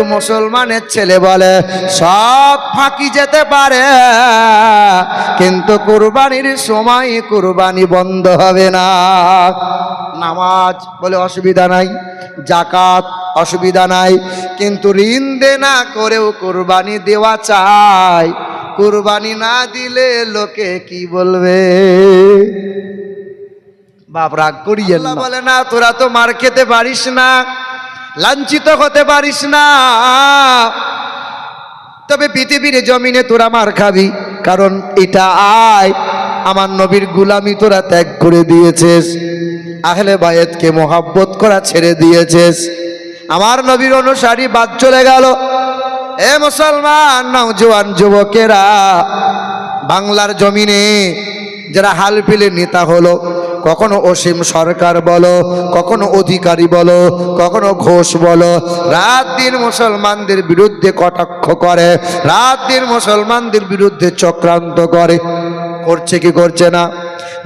কিন্তু মুসলমানের ছেলে বলে সব ফাঁকি যেতে পারে, কিন্তু কুরবানির সময় কুরবানি বন্ধ হবে না। নামাজ বলে অসুবিধা নাই, যাকাত অসুবিধা নাই, কিন্তু ঋণ দেনা করেও কুরবানি দেওয়া চাই। কুরবানি না দিলে লোকে কি বলবে? বাপ রাগ করিয়েন না। বলে না, তোরা তো মার খেতে পারিস না, লাঞ্ছিত হতে পারিস না, তবে পৃথিবীর জমিনে তোরা মার খাবি, কারণ এটা আয় আমার নবীর গুলামি তোরা ত্যাগ করে দিয়েছিস, আহলে বায়েতকে মোহাব্বত করা ছেড়ে দিয়েছিস, আমার নবীর অনুসারী বাদ চলে গেল। এ মুসলমান নওজোয়ান যুবকেরা, বাংলার জমিনে যারা হাল ফেলে নেতা হলো, কখনো অসীম সরকার বলো, কখনো অধিকারী বলো, কখনো ঘোষ বলো, রাত দিন মুসলমানদের বিরুদ্ধে কটাক্ষ করে, রাত দিন মুসলমানদের বিরুদ্ধে চক্রান্ত করে। করছে কি করছে না?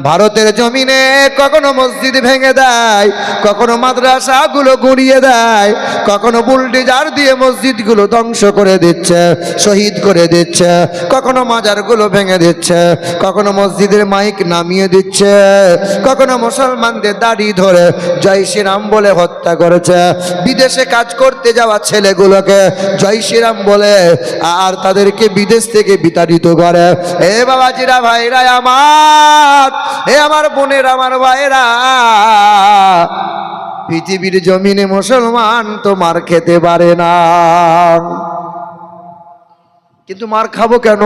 ভারতের জমিনে কখনো মসজিদ ভেঙে দেয়, কখনো মাদ্রাসাগুলো গুঁড়িয়ে দেয়, কখনো বুলডোজার দিয়ে মসজিদগুলো ধ্বংস করে দিচ্ছে, শহীদ করে দিচ্ছে, কখনো মাজারগুলো ভেঙে দিচ্ছে, কখনো মসজিদের মাইক নামিয়ে দিচ্ছে, কখনো মুসলমানদের দাড়ি ধরে জয় শ্রীরাম বলে হত্যা করেছে, বিদেশে কাজ করতে যাওয়া ছেলেগুলোকে জয় শ্রীরাম বলে আর তাদেরকে বিদেশ থেকে বিতাড়িত করে। এ বাবাজিরা, ভাইরা আমার, এ আমার বোনের, আমার ভাইরা, পৃথিবীর জমিনে মুসলমান তো মার খেতে পারে না, কিন্তু মার খাবো কেন?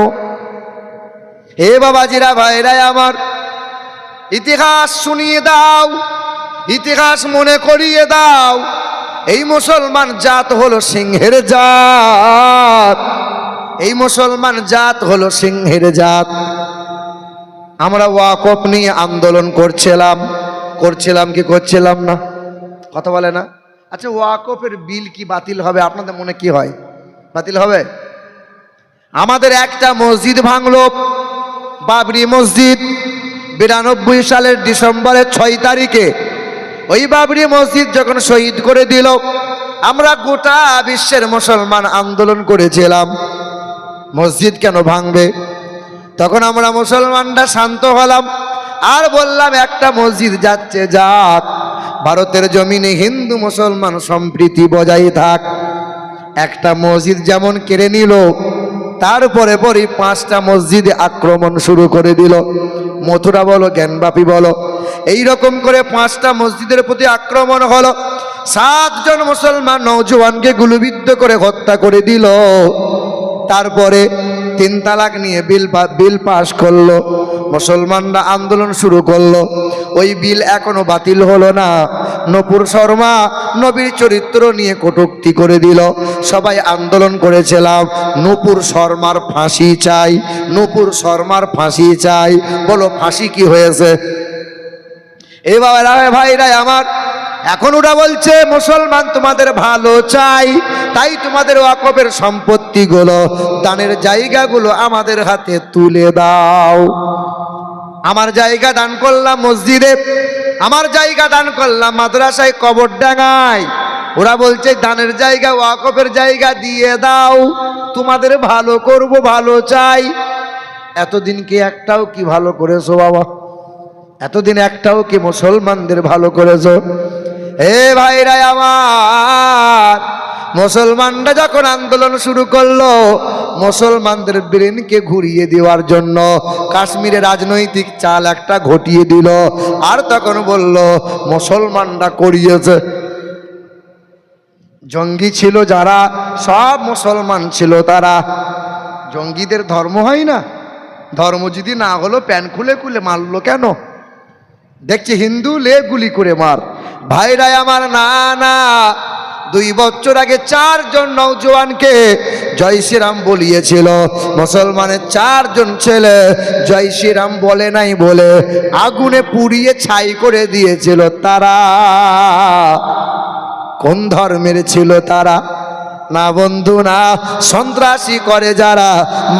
হে বাবাজিরা, ভাইরা আমার, ইতিহাস শুনিয়ে দাও, ইতিহাস মনে করিয়ে দাও। এই মুসলমান জাত হলো সিংহের জাত, এই মুসলমান জাত হলো সিংহের জাত। আমরা ওয়াকফ নিয়ে আন্দোলন করছিলাম কি করছিলাম না? কথা বলে না? আচ্ছা, ওয়াকফের বিল কি বাতিল হবে? আপনাদের মনে কি হয়, বাতিল হবে? আমাদের একটা মসজিদ ভাঙলো, বাবরি মসজিদ, 92 সালের ডিসেম্বরের 6 তারিখে। ওই বাবরি মসজিদ যখন শহীদ করে দিল, আমরা গোটা বিশ্বের মুসলমান আন্দোলন করেছিলাম, মসজিদ কেন ভাঙবে? তখন আমরা মুসলমানরা শান্ত হলাম আর বললাম, একটা মসজিদ যাচ্ছে যাক, ভারতের জমিনে হিন্দু মুসলমান সম্প্রীতি বজায় থাক। একটা মসজিদ যেমন কেড়ে নিল, তারপরে পরই 5টা মসজিদে আক্রমণ শুরু করে দিল। মথুরা বলো, জ্ঞানবাপী বলো, এইরকম করে 5টা মসজিদের প্রতি আক্রমণ হলো। 7 জন মুসলমান নওজোয়ানকে গুলিবিদ্ধ করে হত্যা করে দিল। তারপরে 3 তালাক নিয়ে বিল পাশ করলো, মুসলমানরা আন্দোলন শুরু করলো। ওই বিল এখনো বাতিল হলো না। নূপুর শর্মা নবীর চরিত্র নিয়ে কটূক্তি করে দিল। সবাই আন্দোলন করেছিলাম, নূপুর শর্মার ফাঁসি চাই, নূপুর শর্মার ফাঁসি চাই। বলো, ফাঁসি কি হয়েছে? এই বাবা ভাইরা আমার, এখন ওরা বলছে মুসলমান তোমাদের ভালো চাই, তাই তোমাদের ওয়াকফের সম্পত্তিগুলো, দানের জায়গাগুলো আমাদের হাতে তুলে দাও। আমার জায়গা দান করলাম মসজিদে, আমার জায়গা দান করলাম মাদ্রাসায়, কবরডাঙ্গায়। ওরা বলছে দানের জায়গা, ওয়াকফের জায়গা দিয়ে দাও, তোমাদের ভালো করব, ভালো চাই। এতদিন কি একটাও কি ভালো করেছো বাবা? এতদিন একটাও কি মুসলমানদের ভালো করেছো? হে ভাইরা আমার, মুসলমানরা যখন আন্দোলন শুরু করলো, মুসলমানদের ব্রেনকে ঘুরিয়ে দেওয়ার জন্য কাশ্মীরে রাজনৈতিক চাল একটা ঘটিয়ে দিল। আর তখন বলল মুসলমানরা করিয়েছে। জঙ্গি ছিল যারা, সব মুসলমান ছিল তারা। জঙ্গিদের ধর্ম হয় না? ধর্ম যদি না হলো প্যান খুলে খুলে মারলো কেন? দেখছি হিন্দু লে গুলি করে মার। ভাইরা আমার, না না, 2 বছর আগে 4 জন নওজোয়ানকে জয় শ্রীরাম বলিয়েছিল। মুসলমানের 4 জন ছেলে জয় শ্রীরাম বলে নাই বলে আগুনে পুড়িয়ে ছাই করে দিয়েছিল। তারা কোন ধর্মের ছিল তারা? না বন্ধু না, সন্ত্রাসী করে যারা,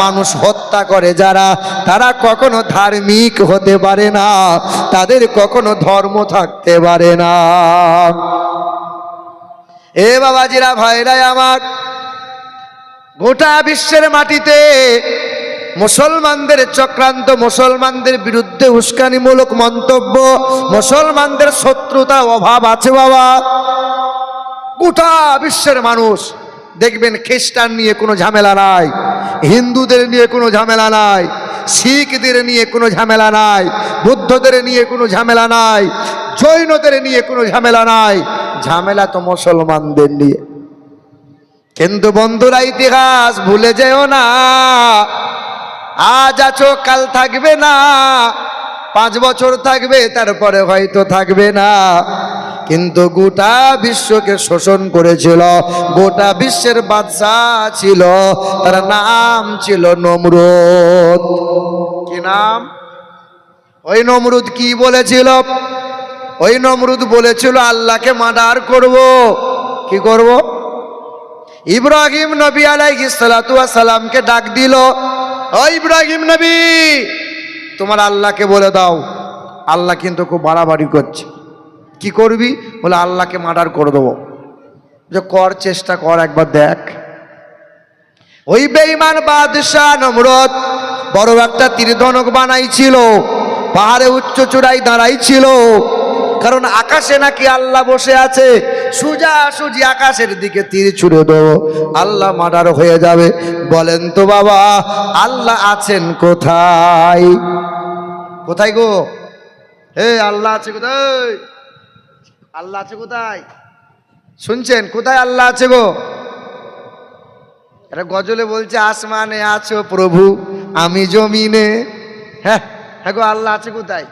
মানুষ হত্যা করে যারা, তারা কখনো ধার্মিক হতে পারে না, তাদের কখনো ধর্ম থাকতে পারে না। এ বাবাজিরা, ভাইরা আমার, গোটা বিশ্বের মাটিতে মুসলমানদের চক্রান্ত, মুসলমানদের বিরুদ্ধে উস্কানিমূলক মন্তব্য, মুসলমানদের শত্রুতা অভাব আছে বাবা। গোটা বিশ্বের মানুষ দেখবেন খ্রিস্টান নিয়ে কোনো ঝামেলা নাই, হিন্দুদের নিয়ে কোনো ঝামেলা নাই, শিখদের নিয়ে কোনো ঝামেলা নাই, বুদ্ধদের নিয়ে কোনো ঝামেলা নাই, জৈনদের নিয়ে কোনো ঝামেলা নাই, ঝামেলা তো মুসলমানদের নিয়ে। কিন্তু বন্ধুরা, ইতিহাস ভুলে যেও না। আজ আছো কাল থাকবে না, 5 বছর থাকবে তারপরে হয়তো থাকবে না। কিন্তু গোটা বিশ্বকে শোষণ করেছিল, গোটা বিশ্বের বাদশাহ ছিল, তার নাম ছিল নমরুদ। কি নাম? ওই নমরুদ কি বলেছিল? ওই নমরুদ বলেছিল আল্লাহকে মার্ডার করব। কি করব? ইব্রাহিম নবী আলাইহিস সালাতু ওয়াস সালামকে ডাক দিল, ও ইব্রাহিম নবী, তোমার আল্লাহকে বলে দাও, আল্লাহ কিন্তু খুব বাড়াবাড়ি করছে। কি করবি? বলে আল্লাহকে মার্ডার করে দেবো। যে কর, চেষ্টা কর, একবার দেখ। ওই বেঈমান বাদশাহ নমরুদ বড় একটা তীরধনুক বানাইছিল, পাহাড়ে উচ্চ চূড়ায় দাঁড়াইছিল, কারণ আকাশে নাকি আল্লাহ বসে আছে। সোজাসুজি আকাশের দিকে তীর ছুড়ে দেবো, আল্লাহ মার্ডার হয়ে যাবে। বলেন তো বাবা, আল্লাহ আছেন কোথায়? কোথায় গো? হে, আল্লাহ আছে কোথায়? আল্লাহ আছে কোথায়? শুনছেন? কোথায় আল্লাহ আছে গো? এটা গজলে বলছে, আসমানে আছো প্রভু, আমি জমিনে। হ্যাঁ হ্যাঁ গো, আল্লাহ আছে কোথায়?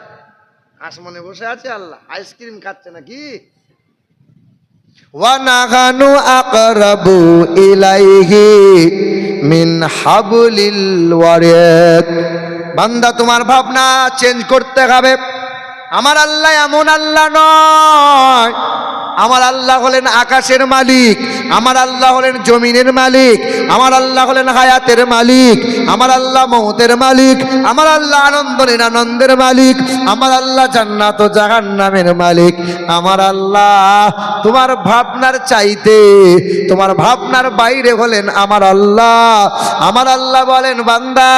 আসমানে বসে আছে আল্লাহ, আইসক্রিম খাচ্ছে নাকি? ওয়া নাহানু আকরাবু ইলাইহি মিন হাবলিল ওয়ারিদ। বান্দা, তোমার ভাবনা চেঞ্জ করতে হবে। আমার আল্লাহ এমন আল্লাহ নয়। আমার আল্লাহ হলেন আকাশের মালিক, আমার আল্লাহ হলেন জমিনের মালিক, আমার আল্লাহ হলেন হায়াতের মালিক, আমার আল্লাহ মৌতের মালিক, আমার আল্লাহ আনন্দ নিরানন্দের মালিক, আমার আল্লাহ জান্নাত ও জাহান্নামের মালিক। আমার আল্লাহ তোমার ভাবনার চাইতে, তোমার ভাবনার বাইরে হলেন আমার আল্লাহ। আমার আল্লাহ বলেন, বান্দা,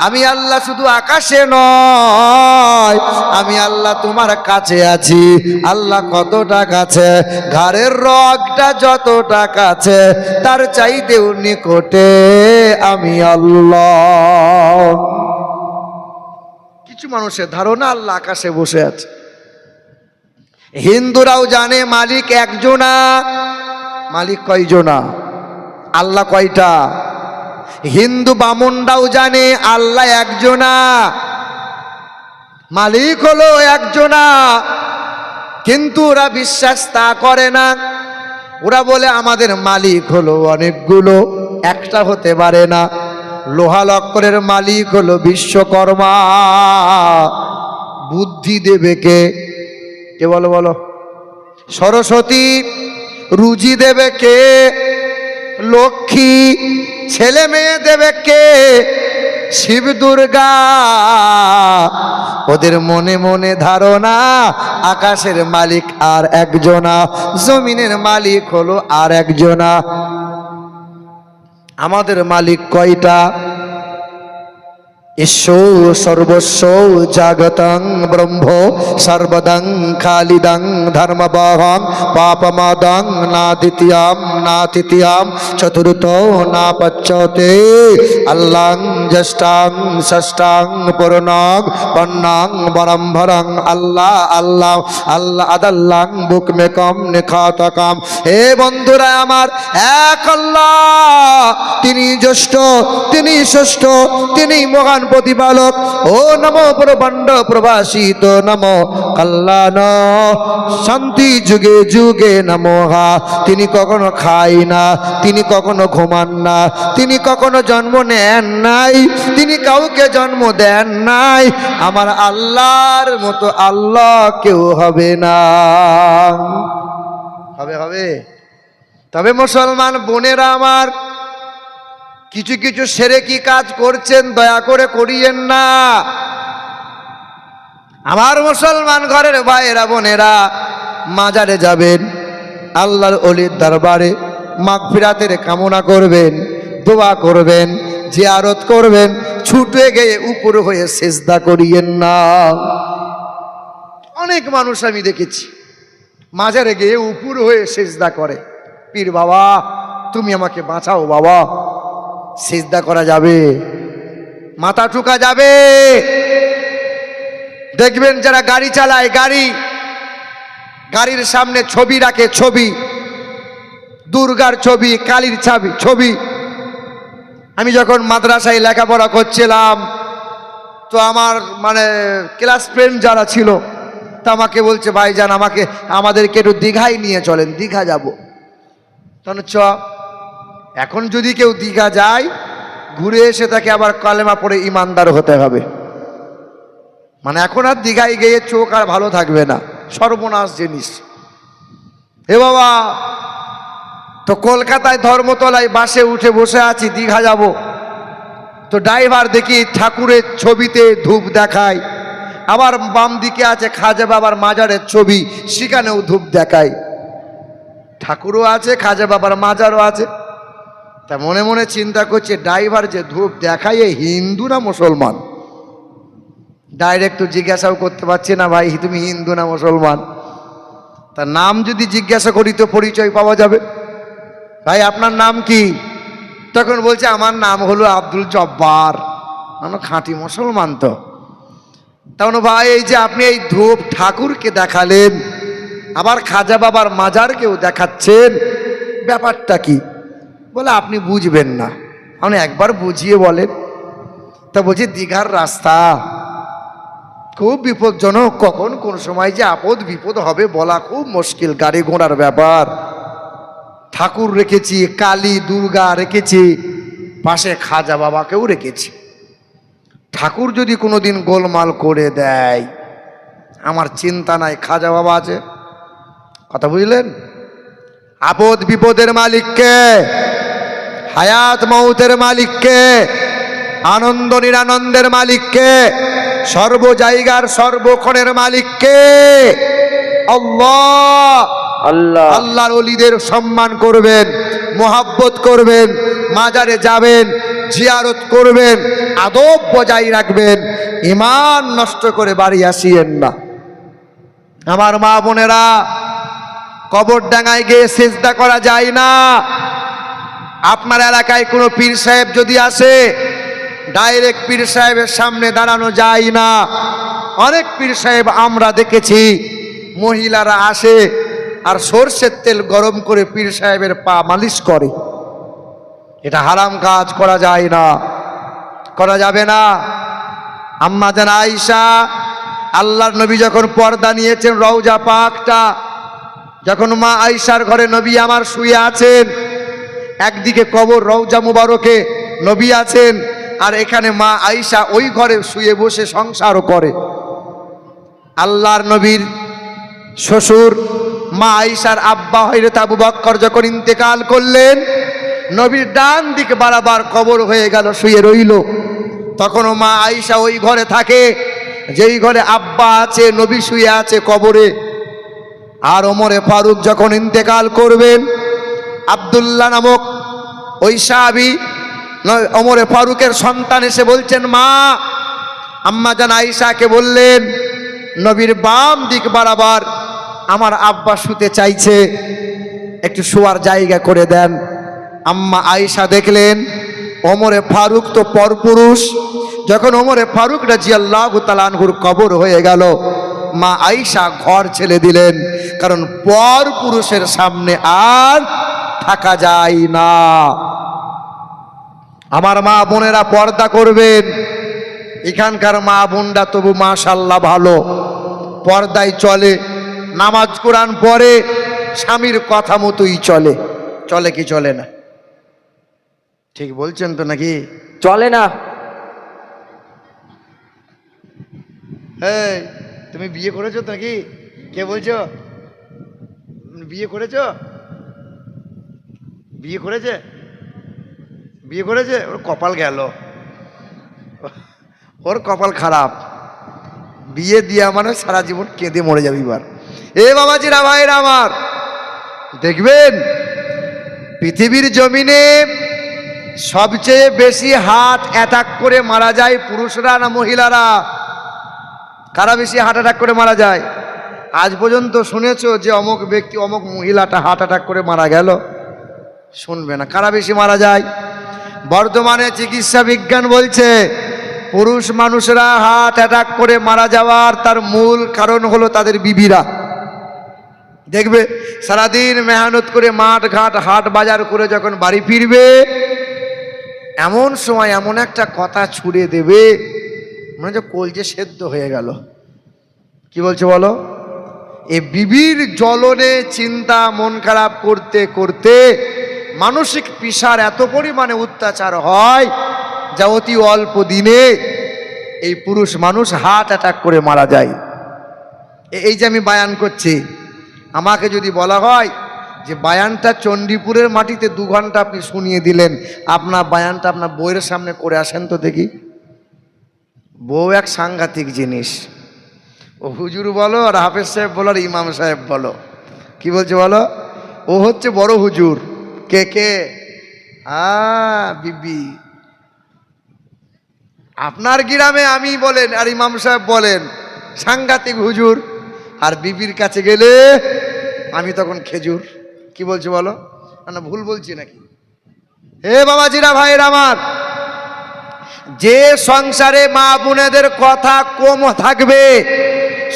আমি আল্লাহ শুধু আকাশে নয়, আমি আল্লাহ তোমার কাছে আছি। আল্লাহ কতটা কাছে? ঘাড়ের রগটা যতটা কাছে, তার চাইতেও নিকটে আমি আল্লাহ। কিছু মানুষের ধারণা আল্লাহ আকাশে বসে আছে। হিন্দুরাও জানে মালিক একজনা। মালিক কয়জনা? আল্লাহ কয়টা? হিন্দু বামুনরাও জানে আল্লাহ একজনা, মালিক হলো একজনা। কিন্তু ওরা বিশ্বাস তা করে না। ওরা বলে আমাদের মালিক হলো অনেকগুলো, একটা হতে পারে না। লোহা লক্করের মালিক হলো বিশ্বকর্মা। বুদ্ধি দেবে কে? কে বলো বলো? সরস্বতী। রুজি দেবে কে? লক্ষ্মী। ছেলে মেয়ে দেবে কে? শিব দুর্গা। ওদের মনে মনে ধারণা আকাশের মালিক আর একজনা, জমিনের মালিক হলো আর একজনা। আমাদের মালিক কয়টা? ঈশ্বর সর্বস্ব জাগতং ব্রহ্ম সর্বদং খালিদং ধর্মবহং পাপমাদং না তৃতীয়াম চতুর্থ না পঞ্চতে আল্লাং জ্যেষ্ঠাং ষষ্ঠাং পূর্ণং পন্নাং বরম্ভরং আল্লাহ আল্লাহ আল্লাহ আদাল্লাং বুকমেকম নিখাতকম। হে বন্ধুরা আমার, এক আল্লাহ, তিনি জ্যেষ্ঠ, তিনি ষষ্ঠ, তিনি মহান প্রতিপালক। ও নমো প্রবণ্ড প্রভাসিত নমো কল্যাণ শান্তি যুগে যুগে নমোহা। তিনি কখনো খাই না, তিনি কখনো ঘুমান না, তিনি কখনো জন্ম নেন নাই, তিনি কাউকে জন্ম দেন নাই। আমার আল্লাহর মতো আল্লাহ কেউ হবে না। হবে হবে। তবে মুসলমান বোনেরা আমার, কিছু কিছু সেরেকি কাজ করছেন, দয়া করে করিয়েন না। আমার মুসলমান ঘরের ভাইয়েরা বোনেরা, মাজারে যাবেন, আল্লাহর ওলির দরবারে মাগফিরাতের কামনা করবেন, দোয়া করবেন, জিয়ারত করবেন, ছুটে গিয়ে উপর হয়ে সেজদা করিয়েন না। অনেক মানুষ আমি দেখেছি মাজারে গিয়ে উপর হয়ে সেজদা করে, পীর বাবা তুমি আমাকে বাঁচাও বাবা। সেজদা করা যাবে, মাথা ঠুকা যাবে। দেখবেন যারা গাড়ি চালায়, গাড়ির সামনে ছবি রাখে, ছবি, দুর্গার ছবি, কালীর ছবি। আমি যখন মাদ্রাসায় লেখাপড়া করছিলাম তো আমার ক্লাস ফ্রেন্ড যারা ছিল তা আমাকে বলছে, ভাইজান আমাদেরকে একটু দীঘায় নিয়ে চলেন, দীঘা যাব। তখন এখন যদি কেউ দীঘা যায় ঘুরে এসে তাকে আবার কালেমা পড়ে ইমানদার হতে হবে। এখন আর দীঘায় গিয়ে চোখ আর ভালো থাকবে না, সর্বনাশ জিনিস। হে বাবা, তো কলকাতায় ধর্মতলায় বাসে উঠে বসে আছি, দীঘা যাব, তো ড্রাইভার দেখি ঠাকুরের ছবিতে ধূপ দেখায়, আবার বাম দিকে আছে খাজা বাবার মাজারের ছবি, সেখানেও ধূপ দেখায়। ঠাকুরও আছে, খাজা বাবার মাজারও আছে। তা মনে মনে চিন্তা করছে, ড্রাইভার যে ধূপ দেখায় এ হিন্দু না মুসলমান? ডাইরেক্ট তো জিজ্ঞাসাও করতে পারছি না, ভাই তুমি হিন্দু না মুসলমান? তার নাম যদি জিজ্ঞাসা করি তো পরিচয় পাওয়া যাবে। ভাই আপনার নাম কি? তখন বলছে আমার নাম হলো আব্দুল জব্বার। খাঁটি মুসলমান তো। তখন ভাই এই যে আপনি এই ধূপ ঠাকুরকে দেখালেন, আবার খাজা বাবার মাজারকেও দেখাচ্ছেন, ব্যাপারটা কি? বলে আপনি বুঝবেন না, আপনি একবার বুঝিয়ে বলেন। তা বলছি দীঘার রাস্তা খুব বিপজ্জনক, কখন কোন সময় যে আপদ বিপদ হবে বলা খুব মুশকিল, গাড়ি ঘোড়ার ব্যাপার। ঠাকুর রেখেছি, কালী দুর্গা রেখেছি, পাশে খাজা বাবাকেও রেখেছি। ঠাকুর যদি কোনোদিন গোলমাল করে দেয় আমার চিন্তা নাই, খাজা বাবা আছে। কথা বুঝলেন? আপদ বিপদের মালিককে, হায়াত মৌতের মালিককে, আনন্দ নিরানন্দের মালিককে, সর্ব জায়গার সর্বক্ষণের মালিককে, আল্লাহ। আল্লাহর ওলিদের সম্মান করবেন, মোহাব্বত করবেন, মাজারে যাবেন, জিয়ারত করবেন, আদব বজায় রাখবেন, ঈমান নষ্ট করে বাড়ি আসিয়েন না। আমার মা বোনেরা, কবর ডাঙায় গিয়ে সিজদা করা যায় না। আপনার এলাকায় কোনো পীর সাহেব যদি আসে, ডাইরেক্ট পীর সাহেবের সামনে দাঁড়ানো যায় না। অনেক পীর সাহেব আমরা দেখেছি মহিলারা আসে আর সরষের তেল গরম করে পীর সাহেবের পা মালিশ করে। এটা হারাম কাজ, করা যায় না, করা যাবে না। আম্মা জান আয়েশা, আল্লাহর নবী যখন পর্দা নিয়েছেন রওজা পাকটা, যখন মা আয়েশার ঘরে নবী আমার শুয়ে আছেন, একদিকে কবর রওজা মুবারকে নবী আছেন, আর এখানে মা আয়েশা ওই ঘরে শুয়ে বসে সংসারও করে। আল্লাহর নবীর শ্বশুর মা আয়েশার আব্বা হযরত আবু বকর যখন ইন্তেকাল করলেন, নবীর ডান দিকে বারবার কবর হয়ে গেল, শুয়ে রইল। তখনও মা আয়েশা ওই ঘরে থাকে, যেই ঘরে আব্বা আছে, নবী শুয়ে আছে কবরে। আর ওমরে ফারুক যখন ইন্তেকাল করবেন, আব্দুল্লাহ নামক ওই সাহাবী ওমরে ফারুকের সন্তান এসে বলছেন, মা, আম্মা জান আয়েশাকে বললেন নবীর বাম দিক বরাবর আমার আব্বা শুতে চাইছে, একটু শোয়ার জায়গা করে দেন। আম্মা আয়েশা দেখলেন ওমরে ফারুক তো পরপুরুষ। যখন ওমরে ফারুক রাদিয়াল্লাহু তাআলা আনহুর কবর হয়ে গেল, মা আয়েশা ঘর ছেড়ে দিলেন, কারণ পরপুরুষের সামনে আর থাকা যায় না। আমার মা বোনেরা পর্দা করবেন। এখানকার মা বোনরা তবু মাশাআল্লাহ ভালো, পর্দায় চলে, নামাজ কোরআন পড়ে, স্বামীর কথা মতোই চলে। চলে কি চলে না? ঠিক বলছেন তো নাকি? চলে না। হ্যাঁ, তুমি বিয়ে করেছো তো নাকি? কে বলছো? বিয়ে করেছো? বিয়ে করেছে? বিয়ে করেছে? ওর কপাল গেল, ওর কপাল খারাপ। বিয়ে দিয়া মানে সারা জীবন কেঁদে মরে যাবে। এবার এ বাবাজিরা, ভাইরা আমার, দেখবেন পৃথিবীর জমিনে সবচেয়ে বেশি হার্ট অ্যাটাক করে মারা যায় পুরুষরা না মহিলারা? কারা বেশি হার্ট অ্যাটাক করে মারা যায়? আজ পর্যন্ত শুনেছো যে অমুক ব্যক্তি অমুক মহিলাটা হার্ট অ্যাটাক করে মারা গেল? শুনবে না। কারা বেশি মারা যায়? বর্তমানে চিকিৎসা বিজ্ঞান বলছে পুরুষ মানুষরা হার্ট অ্যাটাক করে মারা যাওয়ার তার মূল কারণ হলো তাদের বিবিরা। দেখবে সারাদিন মেহনত করে মাঠ ঘাট হাট বাজার করে যখন বাড়ি ফিরবে, এমন সময় এমন একটা কথা ছুড়ে দেবে মনে হচ্ছে কলজে সেদ্ধ হয়ে গেল। কি বলছে বলো? এ বিবির জ্বলনে চিন্তা মন খারাপ করতে করতে মানসিক পিসার এত পরিমাণে অত্যাচার হয় যা অতি অল্প দিনে এই পুরুষ মানুষ হার্ট অ্যাটাক করে মারা যায়। এই যে আমি বায়ান করছি, আমাকে যদি বলা হয় যে বায়ানটা চণ্ডীপুরের মাটিতে 2 ঘন্টা আপনি শুনিয়ে দিলেন, আপনার বায়ানটা আপনার বউয়ের সামনে করে আসেন তো দেখি। বউ এক সাংঘাতিক জিনিস। ও হুজুর বলো আর হাফেজ সাহেব বলো আর ইমাম সাহেব বলো, কি বলছে বলো? ও হচ্ছে বড় হুজুর। কে কে? বিবি। আপনার গ্রামে আমি বলেন আর ইমাম সাহেব বলেন সাংঘাতিক হুজুর, আর বিবির কাছে গেলে আমি তখন খেজুর। কি বলছে বলো? না ভুল বলছি নাকি? হে বাবাজিরা ভাইয়ের আমার, যে সংসারে মা বোনেদের কথা কম থাকবে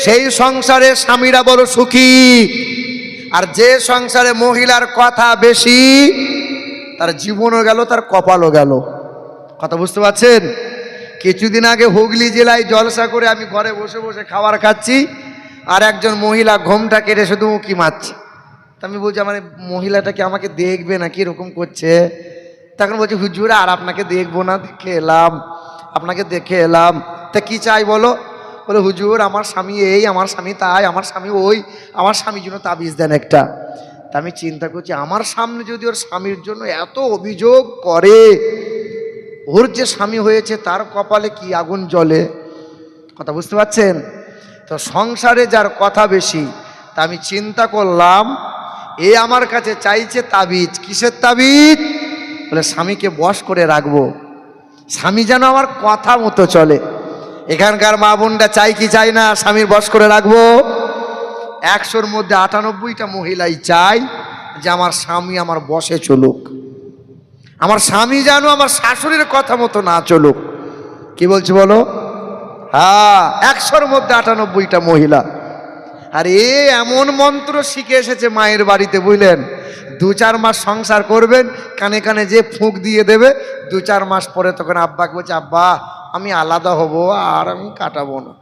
সেই সংসারে স্বামীরা বড় সুখী, আর যে সংসারে মহিলার কথা বেশি তার জীবনও গেল, তার কপালও গেল। কথা বুঝতে পারছেন? কিছুদিন আগে হুগলি জেলায় জলসা করে আমি ঘরে বসে বসে খাবার খাচ্ছি, আর একজন মহিলা ঘোমটা কেটে শুধু উঁকি মারছে। তা আমি বলছি আমার মহিলাটা কি আমাকে দেখবে না, কি এরকম করছে? তখন বলছি হুজুর আর আপনাকে দেখবো না, দেখে এলাম, আপনাকে দেখে এলাম। তা কি চাই বলো? বলে হুজুর আমার স্বামী এই, আমার স্বামী তাই, আমার স্বামী ওই, আমার স্বামীর জন্য তাবিজ দেন একটা। তা আমি চিন্তা করছি আমার সামনে যদি ওর স্বামীর জন্য এত অভিযোগ করে, ওর যে স্বামী হয়েছে তার কপালে কি আগুন জ্বলে। কথা বুঝতে পারছেন? তো সংসারে যার কথা বেশি, তা আমি চিন্তা করলাম এ আমার কাছে চাইছে তাবিজ। কিসের তাবিজ? বলে স্বামীকে বশ করে রাখবো, স্বামী যেন আমার কথা মতো চলে। এখানকার মা বোনটা চাই কি চাই না স্বামীর বশ করে রাখবো? 100-র মধ্যে 98টা মহিলাই চাই যে আমার স্বামী আমার বশে চলুক, আমার স্বামী যেন আমার শাশুড়ির কথা মতো না চলুক। কি বলছি বলো? হ্যাঁ, 100-র মধ্যে 98টা মহিলা। আর এমন মন্ত্র শিখে এসেছে মায়ের বাড়িতে, বুঝলেন? 2-4 মাস সংসার করবেন, কানে কানে যে ফুঁক দিয়ে দেবে, 2-4 মাস পরে তখন আব্বাকে বলছে আব্বা আমি আলাদা হব আর আমি কাটাবো না,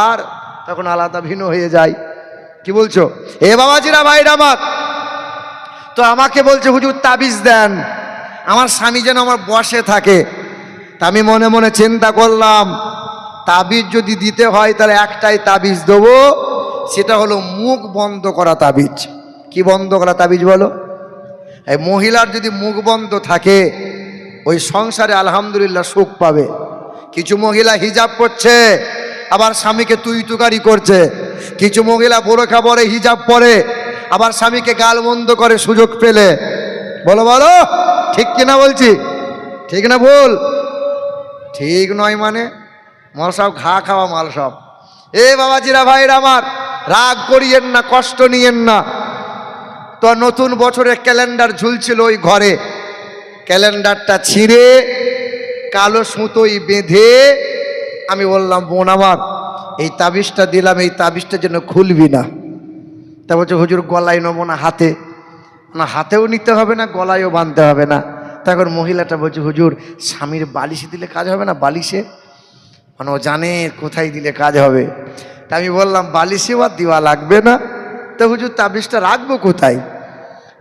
আর তখন আলাদা ভিন্ন হয়ে যায়। কি বলছো? এ বাবাজিরা ভাইরা আমার, তো আমাকে বলছে হুজুর তাবিজ দেন আমার স্বামী যেন আমার বসে থাকে। তা আমি মনে মনে চিন্তা করলাম তাবিজ যদি দিতে হয় তাহলে একটাই তাবিজ দেবো, সেটা হলো মুখ বন্ধ করা তাবিজ। কি বন্ধ করা তাবিজ বলো? এই মহিলার যদি মুখ বন্ধ থাকে ওই সংসারে আলহামদুলিল্লাহ সুখ পাবে। কিছু মহিলা হিজাব করছে আবার স্বামীকে তুই তুকারি করছে, কিছু মহিলা বোরখা পরে হিজাব পরে আবার স্বামীকে গাল বন্ধ করে সুযোগ পেলে। বলো বলো ঠিক কিনা বলছি? ঠিক না ভুল? ঠিক নয় মানে মাল সব ঘা খাওয়া মাল সব। এ বাবাজিরা ভাইরা আমার, রাগ করিয়েন না, কষ্ট নিয়েন না। তো নতুন বছরের ক্যালেন্ডার ঝুলছিল ওই ঘরে, ক্যালেন্ডারটা ছিঁড়ে কালো সুতোই বেঁধে আমি বললাম বোন আমার এই তাবিজটা দিলাম, এই তাবিজটা যেন খুলবি না। তা বলছে হুজুর গলায় নেবো না, হাতে না, হাতেও নিতে হবে না, গলায়ও বাঁধতে হবে না। তখন মহিলাটা বলছে হুজুর স্বামীর বালিশে দিলে কাজ হবে না? বালিশে মানে ও জানে কোথায় দিলে কাজ হবে। তা আমি বললাম বালিশেও আর দেওয়া লাগবে না, তো হুজুর তাবিজটা রাখবো কোথায়?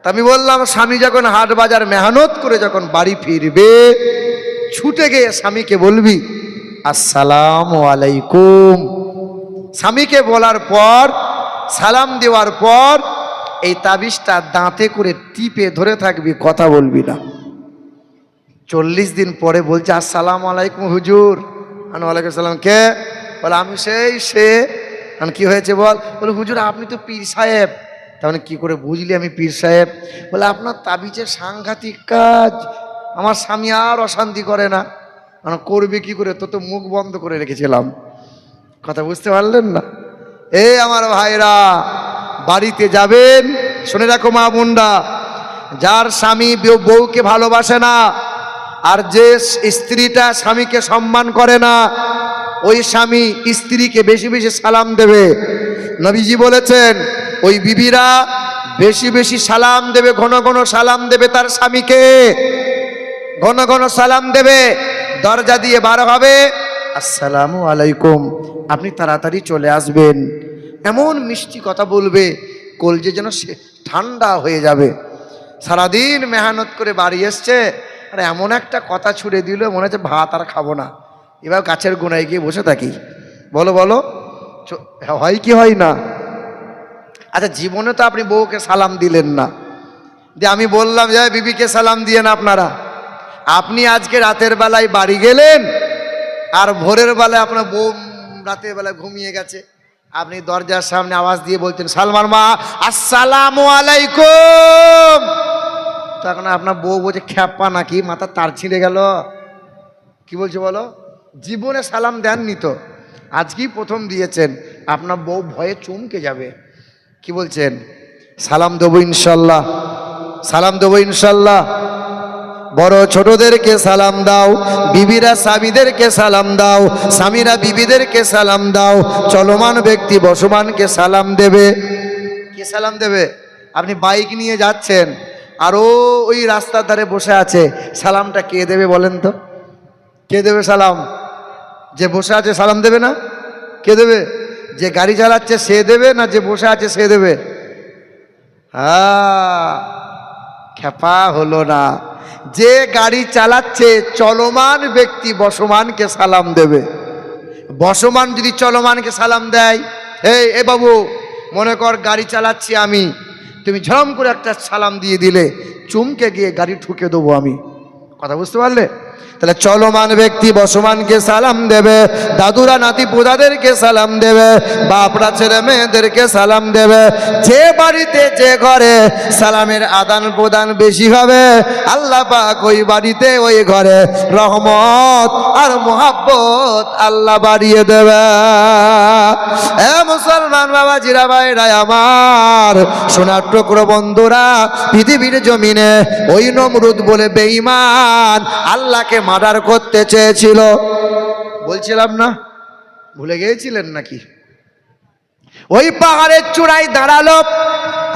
তা আমি বললাম স্বামী যখন হাট বাজার মেহনত করে যখন বাড়ি ফিরবে, ছুটে গিয়ে স্বামীকে বলবি আসসালামু আলাইকুম। স্বামীকে বলার পর সালাম দেওয়ার পর এই তাবিজটা দাঁতে করে টিপে ধরে থাকবি, কথা বলবি না। 40 দিন পরে বলছে আসসালামু আলাইকুম হুজুর। ওয়ালাইকুম সালাম। কে? বলে আমি সেই সে। কি হয়েছে বল? বলে হুজুর আপনি তো পীর সাহেব। তাহলে কি করে বুঝলি আমি পীর সাহেব? বলে আপনার তাবিজের সাংঘাতিক কাজ, আমার স্বামী আর অশান্তি করে না, করবে কি করে, তো মুখ বন্ধ করে রেখেছিলাম। কথা বুঝতে পারলেন না? আমার ভাইরা, বাড়িতে যাবেন, শুনে রাখো মা বোনরা, যার স্বামী বউকে ভালোবাসে না আর যে স্ত্রীটা স্বামীকে সম্মান করে না, ওই স্বামী স্ত্রীকে বেশি বেশি সালাম দেবে। নবীজি বলেছেন ওই বিবিরা বেশি বেশি সালাম দেবে, ঘন ঘন সালাম দেবে তার স্বামীকে, ঘন ঘন সালাম দেবে। দরজা দিয়ে বার হবে, আসসালামু আলাইকুম, আপনি তাড়াতাড়ি চলে আসবেন। এমন মিষ্টি কথা বলবে, কলজে যেন সে ঠান্ডা হয়ে যাবে। সারাদিন মেহনত করে বাড়ি এসছে, আর এমন একটা কথা ছুড়ে দিল, মনে হচ্ছে ভাত আর খাবো না, এবার গাছের গোড়ায় গিয়ে বসে থাকি। বলো বলো, হয় কি হয় না? আচ্ছা, জীবনে তো আপনি বউকে সালাম দিলেন না, যে আমি বললাম যে বিবিকে সালাম দিয়ে না আপনারা। আপনি আজকে রাতের বেলায় বাড়ি গেলেন, আর ভোরের বেলায় আপনার বউ রাতের বেলায় ঘুমিয়ে গেছে, আপনি দরজার সামনে আওয়াজ দিয়ে বলছেন সালমান মা আসসালামু আলাইকুম। তখন আপনার বউ বলছে খ্যাপা নাকি, মাথা তার ছিঁড়ে গেল, কি বলছে বলো? জীবনে সালাম দেননি তো, আজকেই প্রথম দিয়েছেন। আপনার বউ ভয়ে চমকে যাবে। কি বলছেন? সালাম দেবো ইনশাল্লাহ, সালাম দেবো ইনশাল্লাহ। বড় ছোটদেরকে সালাম দাও, বিবিরা স্বামীদেরকে সালাম দাও, স্বামীরা বিবিদেরকে সালাম দাও, চলমান ব্যক্তি বসমানকে সালাম দেবে। কে সালাম দেবে? আপনি বাইক নিয়ে যাচ্ছেন, আরও ওই রাস্তার ধারে বসে আছে, সালামটা কে দেবে বলেন তো? কে দেবে সালাম? যে বসে আছে সালাম দেবে না? কে দেবে? যে গাড়ি চালাচ্ছে সে দেবে, না যে বসে আছে সে দেবে? খ্যাপা হলো না। যে গাড়ি চালাচ্ছে চলমান ব্যক্তি বসমানকে সালাম দেবে। বসমান যদি চলমানকে সালাম দেয়, এ বাবু, মনে কর গাড়ি চালাচ্ছি আমি, তুমি ঝরম করে একটা সালাম দিয়ে দিলে, চুমকে গিয়ে গাড়ি ঠুকে দেবো আমি। কথা বুঝতে পারলে? তাহলে চলমান ব্যক্তি বসমানকে সালাম দেবে, দাদুরা নাতি পোদাদেরকে সালাম দেবে, বাপরা ছেলে মেয়েদেরকে সালাম দেবে। যে বাড়িতে যে ঘরে সালামের আদান প্রদান বেশি হবে, আল্লাহ পাক ওই বাড়িতে ওই ঘরে রহমত আর মোহাব্বত আল্লাহ বাড়িয়ে দেবে। মুসলমান বাবাজিরা ভাইরা আমার, সোনার টুকরো বন্ধুরা, পৃথিবীর জমিনে ওই নমরুদ বলে বেঈমান আল্লাহকে মার্ডার করতে চেয়েছিল, বলছিলাম না? ভুলে গিয়েছিলেন নাকি? ওই পাহাড়ের চূড়ায় দাঁড়ালো,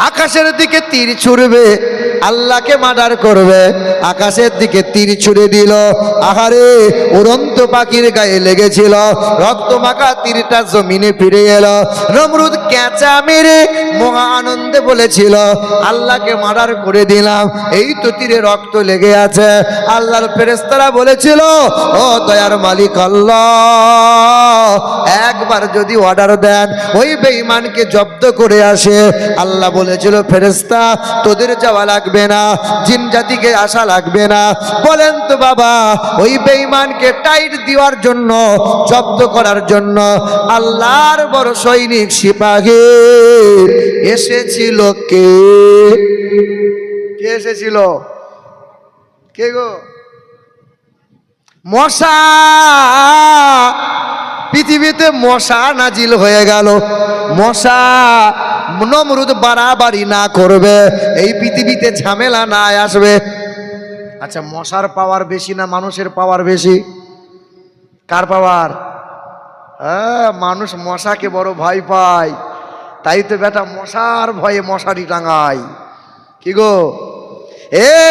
আকাশের দিকে তীর ছুড়বে, আল্লাহকে মার্ডার করবে, আকাশের দিকে তীর ছুড়ে দিল। আহারে, উড়ন্ত পাখির গায়ে লেগেছিল, রক্ত মাখা তীরটা জমিনে ফিরে এলো। নমরুদ ক্যাঁচা মেরে মহা আনন্দে বলেছিল আল্লাহকে মার্ডার করে দিলাম, এই তো তীরে রক্ত লেগে আছে। আল্লাহর ফেরেশতারা বলেছিল ও দয়ার মালিক আল্লাহ, একবার যদি অর্ডার দেন ওই বেঈমানকে জব্দ করে আসে। আল্লাহ বলেছিল ফেরেশতা তোদের যাওয়া লাগবে না, জিন জাতিকে আসা লাগবে না। বলেন তো বাবা, ওই বেঈমানকে টাইট দেওয়ার জন্য, জব্দ করার জন্য আল্লাহর বড় সৈনিক সিপাহী এসেছিল কে? কে এসেছিল? কে গো? মশা। পৃথিবীতে মশা নাজিল হয়ে গেল। মশা নমরুদ বাড়াবাড়ি না করবে, এই পৃথিবীতে ঝামেলা না আসবে। আচ্ছা, মশার পাওয়ার বেশি না মানুষের পাওয়ার বেশি? কার পাওয়ার? মানুষ মশাকে বড় ভয় পায়, তাই তো বেটা মশার ভয়ে মশারি টাঙায়। কি গো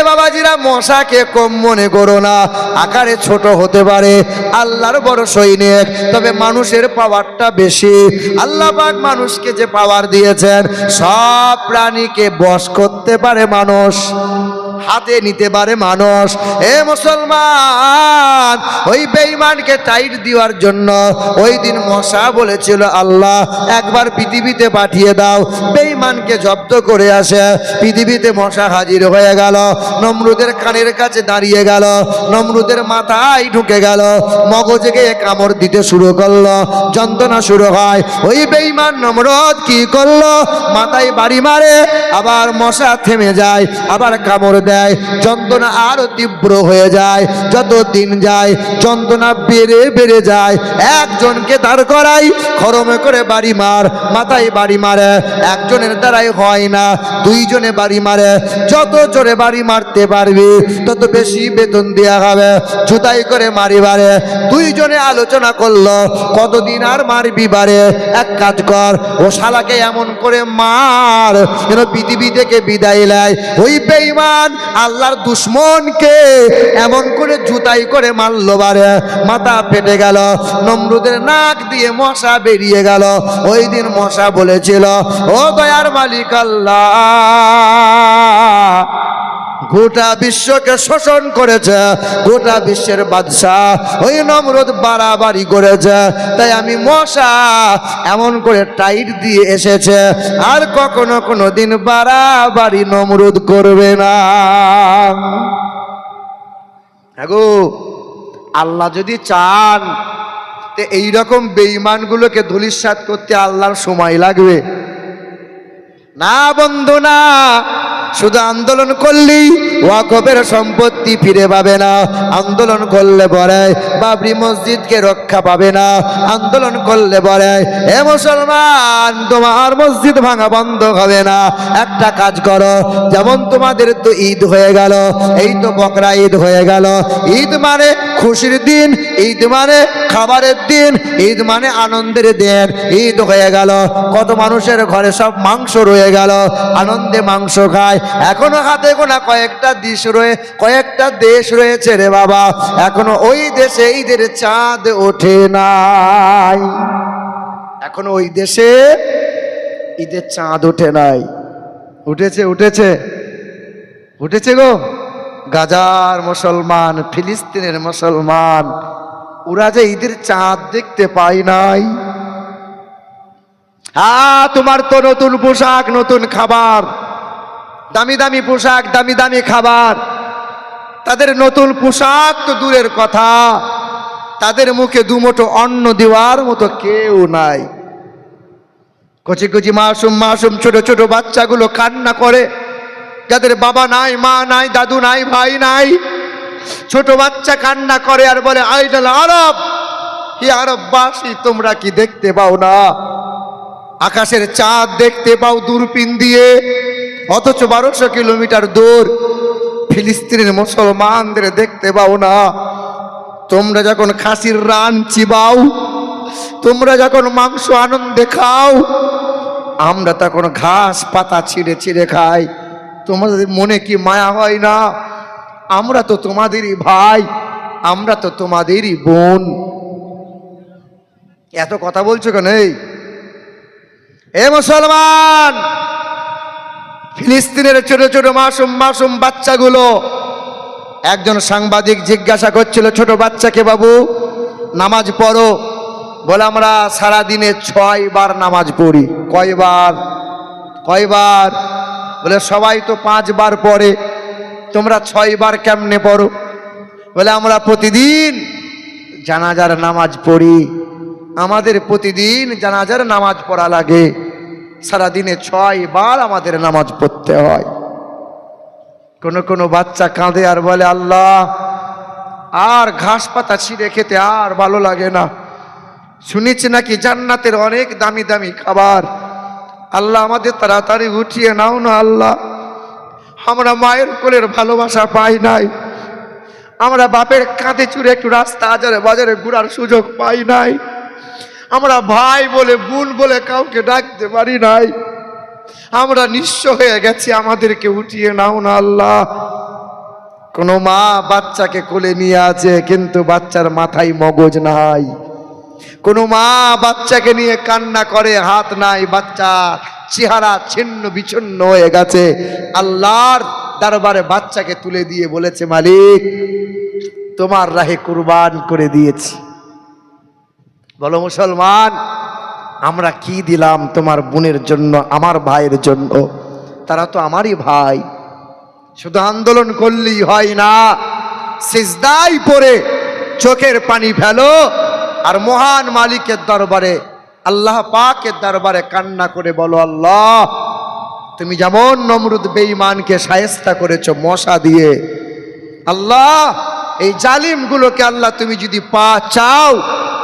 বাবাজিরা, মশাকে কম মনে করো না, আকারে ছোট হতে পারে, আল্লাহর বড় সৈনিক, তবে মানুষের পাওয়ারটা বেশি। আল্লাহ পাক মানুষকে যে পাওয়ার দিয়েছেন, সব প্রাণীকে বশ করতে পারে মানুষ, হাতে নিতে পারে মানুষ। মুসলমান, ওই বেঈমানকে টাইট দেওয়ার জন্য ওই দিন মশা বলেছিল আল্লাহ একবার পৃথিবীতে পাঠিয়ে দাও, বেঈমানকে জব্দ করে আসে। পৃথিবীতে মশা হাজির হয়ে গেল, নমরুদের কানের কাছে দাঁড়িয়ে গেল, নমরুদের মাথায় ঢুকে গেল, মগজে কামড় দিতে শুরু করলো, যন্ত্রণা শুরু হয়। ওই বেঈমান নমরুদ কি করলো? মাথায় বাড়ি মারে, আবার মশা থেমে যায়, আবার কামড় দেয়। দেয়, যন্ত্রণা আরো তীব্র হয়ে যায়। যত দিন যায় যন্ত্রণা বেড়ে বেড়ে যায়। একজনকে দাঁড় করাই, খরমে করে বাড়ি মার, মাথায় বাড়ি মারে, একজনের দ্বারাই হয় না, দুইজনে বাড়ি মারে। যত জোরে বাড়ি মারতে পারবি তত বেশি বেতন দেয়া হবে। জুতাই করে মারি বারে। দুইজনে আলোচনা করলো কতদিন আর মারবি বারে। এক কাজ কর, ও শালাকে এমন করে মার যেন পৃথিবী থেকে বিদায় নেয়। ওই বেঈমান আল্লাহর দুশ্মনকে এমন করে জুতাই করে মারলো বারে, মাথা ফেটে গেল, নমরুদের নাক দিয়ে মশা বেরিয়ে গেল। ওই দিন মশা বলেছিল, ও দয়ার মালিক আল্লাহ, গোটা বিশ্বকে শোষণ করেছে, গোটা বিশ্বের বাদশাহ ওই নমরুদ বাড়াবাড়ি করেছে, তাই আমি মশা এমন করে টাইট দিয়ে এসেছে, আর কখনো কোনো দিন বাড়াবাড়ি নমরুদ করবে না। আগো আল্লাহ যদি চান তে এইরকম বেঈমানগুলোকে ধূলিসাৎ করতে আল্লাহর সময় লাগবে না বন্ধু না। শুধু আন্দোলন করলেই ওয়াকফের সম্পত্তি ফিরে পাবে না, আন্দোলন করলে পরে বাবরি মসজিদকে রক্ষা পাবে না, আন্দোলন করলে পরে এ মুসলমান তোমার মসজিদ ভাঙা বন্ধ হবে না। একটা কাজ করো, যেমন তোমাদের তো ঈদ হয়ে গেল, এই তো বকরা ঈদ হয়ে গেল। ঈদ মানে খুশির দিন, ঈদ মানে খাবারের দিন, ঈদ মানে আনন্দের দিন। ঈদ হয়ে গেল, কত মানুষের ঘরে সব মাংস রয়ে গেল, আনন্দে মাংস খায়। এখনো হাতে গোনা কয়েকটা দেশ রয়েছে রে বাবা, এখনো ওই দেশে ঈদের চাঁদ ওঠে নাই, এখনো ওই দেশে ঈদের চাঁদ ওঠে নাই। উঠেছে উঠেছে উঠেছে গো। গাজার মুসলমান, ফিলিস্তিনের মুসলমান, ওরা যে ঈদের চাঁদ দেখতে পায় নাই। হ্যাঁ, তোমার তো নতুন পোশাক, নতুন খাবার, দামি দামি পোশাক, দামি দামি খাবার। তাদের নতুন পোশাক তো দূরের কথা, তাদের মুখে দুমুঠো অন্ন দেওয়ার মতো কেউ নাই। কচি কচি মাসুম মাসুম ছোট ছোট বাচ্চাগুলো কান্না করে, যাদের বাবা নাই, মা নাই, দাদু নাই, ভাই নাই। ছোট বাচ্চা কান্না করে আর বলে, আইডাল আরব, হে আরববাসী, তোমরা কি দেখতে পাও না? আকাশের চাঁদ দেখতে পাও দূরবীন দিয়ে, অথচ 1200 কিলোমিটার দূর ফিলিস্তিনের মুসলমানদের দেখতে পাও না। তোমরা যখন খাসির রান চিবাও, তোমরা যখন মাংস আনন্দে খাও, আমরা তখন ঘাস পাতা ছিঁড়ে ছিঁড়ে খাই। তোমাদের মনে কি মায়া হয় না? আমরা তো তোমাদেরই ভাই, আমরা তো তোমাদেরই বোন। এত কথা বলছো কেন? এ মুসলমান, ফিলিস্তিনের ছোট ছোট মাসুম মাসুম বাচ্চাগুলো, একজন সাংবাদিক জিজ্ঞাসা করছিল ছোট বাচ্চাকে, বাবু নামাজ পড়ো? বলে, আমরা সারাদিনে 6 বার নামাজ পড়ি। কয়বার? বলে, সবাই তো 5 বার পড়ে, তোমরা 6 বার কেমনে পড়ো? বলে, আমরা প্রতিদিন জানাজার নামাজ পড়ি, আমাদের প্রতিদিন জানাজার নামাজ পড়া লাগে, সারাদিনে 6 বার আমাদের নামাজ পড়তে হয়। কোনো বাচ্চা কাঁদে আর বলে, আল্লাহ, আর ঘাস পাতা ছিঁড়ে খেতে আর ভালো লাগে না, শুনেছি নাকি জান্নাতের অনেক দামি দামি খাবার, আল্লাহ আমাদের তাড়াতাড়ি উঠিয়ে নাও না আল্লাহ। আমরা মায়ের কোলের ভালোবাসা পাই নাই, আমরা বাপের কাঁধে চুরে একটু রাস্তা আজারে বাজারে ঘোরার সুযোগ পাই নাই, আমরা ভাই বলে বোন বলে কাউকে ডাকতে পারি নাই, আমরা নিঃস্ব হয়ে গেছি, আমাদেরকে উঠিয়ে নাও না আল্লাহ। কোনো মা বাচ্চাকে কোলে নিয়ে আছে, কিন্তু বাচ্চার মাথায় মগজ নাই। কোনো মা বাচ্চাকে নিয়ে কান্না করে, হাত নাই, বাচ্চা চেহারা ছিন্ন বিচ্ছিন্ন হয়ে গেছে। আল্লাহর দরবারে বাচ্চাকে তুলে দিয়ে বলেছে, মালিক, তোমার রাহে কুরবান করে দিয়েছি। বলো মুসলমান, আমরা কি দিলাম তোমার বোনের জন্য, আমার ভাইয়ের জন্য? তারা তো আমারই ভাই। শুধু আন্দোলন করলেই হয় না, সিজদায় পড়ে চোখের পানি ফেলো আর মহান মালিকের দরবারে, আল্লাহ পাকের দরবারে কান্না করে বলো, আল্লাহ, তুমি যেমন নমরুদ বেঈমানকে শায়েস্তা করেছো মশা দিয়ে, আল্লাহ এই জালিমগুলোকে আল্লাহ তুমি যদি চাও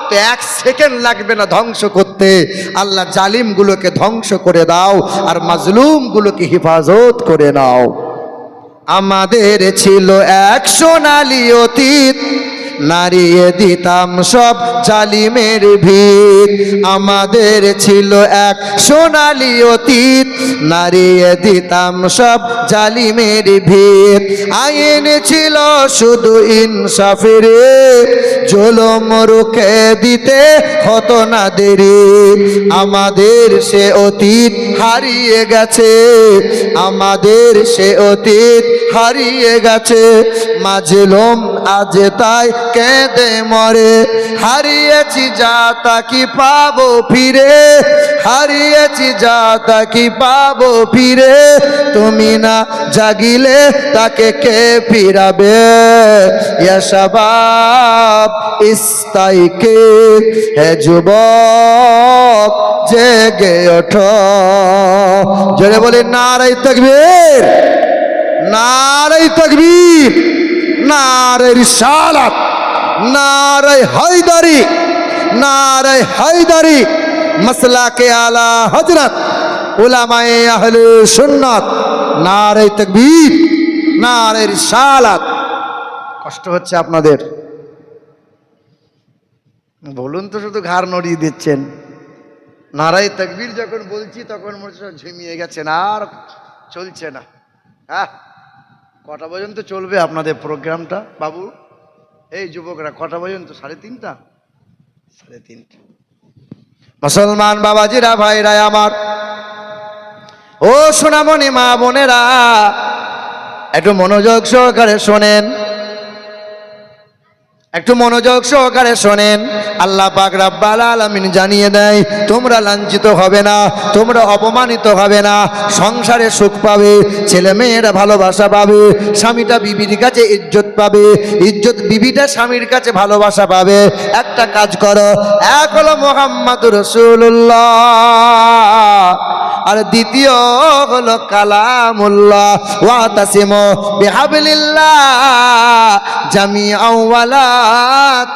তো 1 সেকেন্ড লাগবে না ধ্বংস করতে। আল্লাহ জালিমগুলোকে ধ্বংস করে দাও আর মাজলুমগুলোকে হেফাজত করে নাও। আমাদের ছিল এক সোনালী অতীত, নারিয়ে দিতাম সব জালিমের ভিত। আমাদের ছিল এক সোনালী অতীত, নারিয়ে দিতাম সব জালিমের ভিত। আইন ছিল শুধু ইনসাফের, জুলুম রুখে দিতে হতো না দেরি। আমাদের সে অতীত হারিয়ে গেছে, আমাদের সে অতীত হারিয়ে গেছে। মাজলুম আজ তাই কেঁদে মরে, হারিয়েছি যা তা কি পাবো ফিরে, হারিয়েছি যা তা কি পাবো ফিরে। তুমি না জাগিলে তাকে কে ফিরাবে? ইয়া শাবাব ইস্তাইকে, হে যুবক জেগে ওঠো। জোরে বলি নারে তাকবীর, নারে তাকবীর, নারে রিসালাত, নারে হায়দারি, নারে হায়দারি, মাসলাকে আলা হযরত উলামায়ে আহলে সুন্নাত। নারে তাকবীর, নারে রিসালাত। কষ্ট হচ্ছে আপনাদের? বলুন তো, শুধু ঘাড় নড়িয়ে দিচ্ছেন। নারায়ে তাকবীর যখন বলছি তখন মনে হচ্ছে ঝিমিয়ে গেছেন, আর চলছে না। হ্যাঁ, কটা পর্যন্ত চলবে আপনাদের প্রোগ্রামটা বাবু? এই যুবকরা কটা পর্যন্ত? 3:30? 3:30। মুসলমান বাবাজিরা, ভাইরা আমার, ও সোনামণি মা বোনেরা, একটু মনোযোগ সহকারে শোনেন, একটু মনোযোগ সহকারে শোনেন। আল্লাহ পাক রব্বুল আলামিন জানিয়ে দেয়, তোমরা লাঞ্ছিত হবে না, তোমরা অপমানিত হবে না, সংসারে সুখ পাবে, ছেলে মেয়েরা ভালোবাসা পাবে, স্বামীটা বিবির কাছে ইজ্জত পাবে, ইজ্জত বিবিটা স্বামীর কাছে ভালোবাসা পাবে। একটা কাজ করো, এক হলো মুহাম্মাদুর রাসূলুল্লাহ, আর দ্বিতীয় হলো কালামুল্লাহ। ওয়াতাসিমু বিহাবলিল্লাহ জামিআন ওয়ালা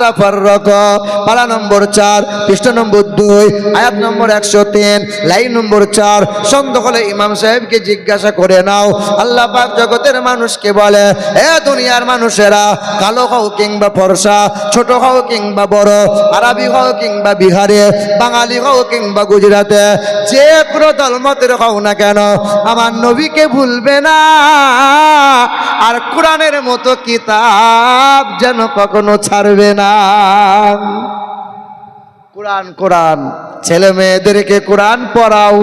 তাফাররাকু। পারা নম্বর 4, পৃষ্ঠা নম্বর 2, আয়াত নম্বর 103, লাইন নম্বর 4। সন্দেহ হলে ইমাম সাহেবকে জিজ্ঞাসা করে নাও। আল্লাহ পাক জগতের মানুষকে বলে, এ দুনিয়ার মানুষেরা, কালো হও কিংবা ফর্সা, ছোট হও কিংবা বড়, আরবি হও কিংবা বিহারে, বাঙালি হও কিংবা গুজরাটে, যে কোনো দলমতের হও না কেন, আমার নবীকে ভুলবে না, আর কোরআনের মতো কিতাব যেন কখনো ছাড়বে না। কোরআন, কোরআন। ছেলে মেয়েদেরকে কোরআন পড়াও,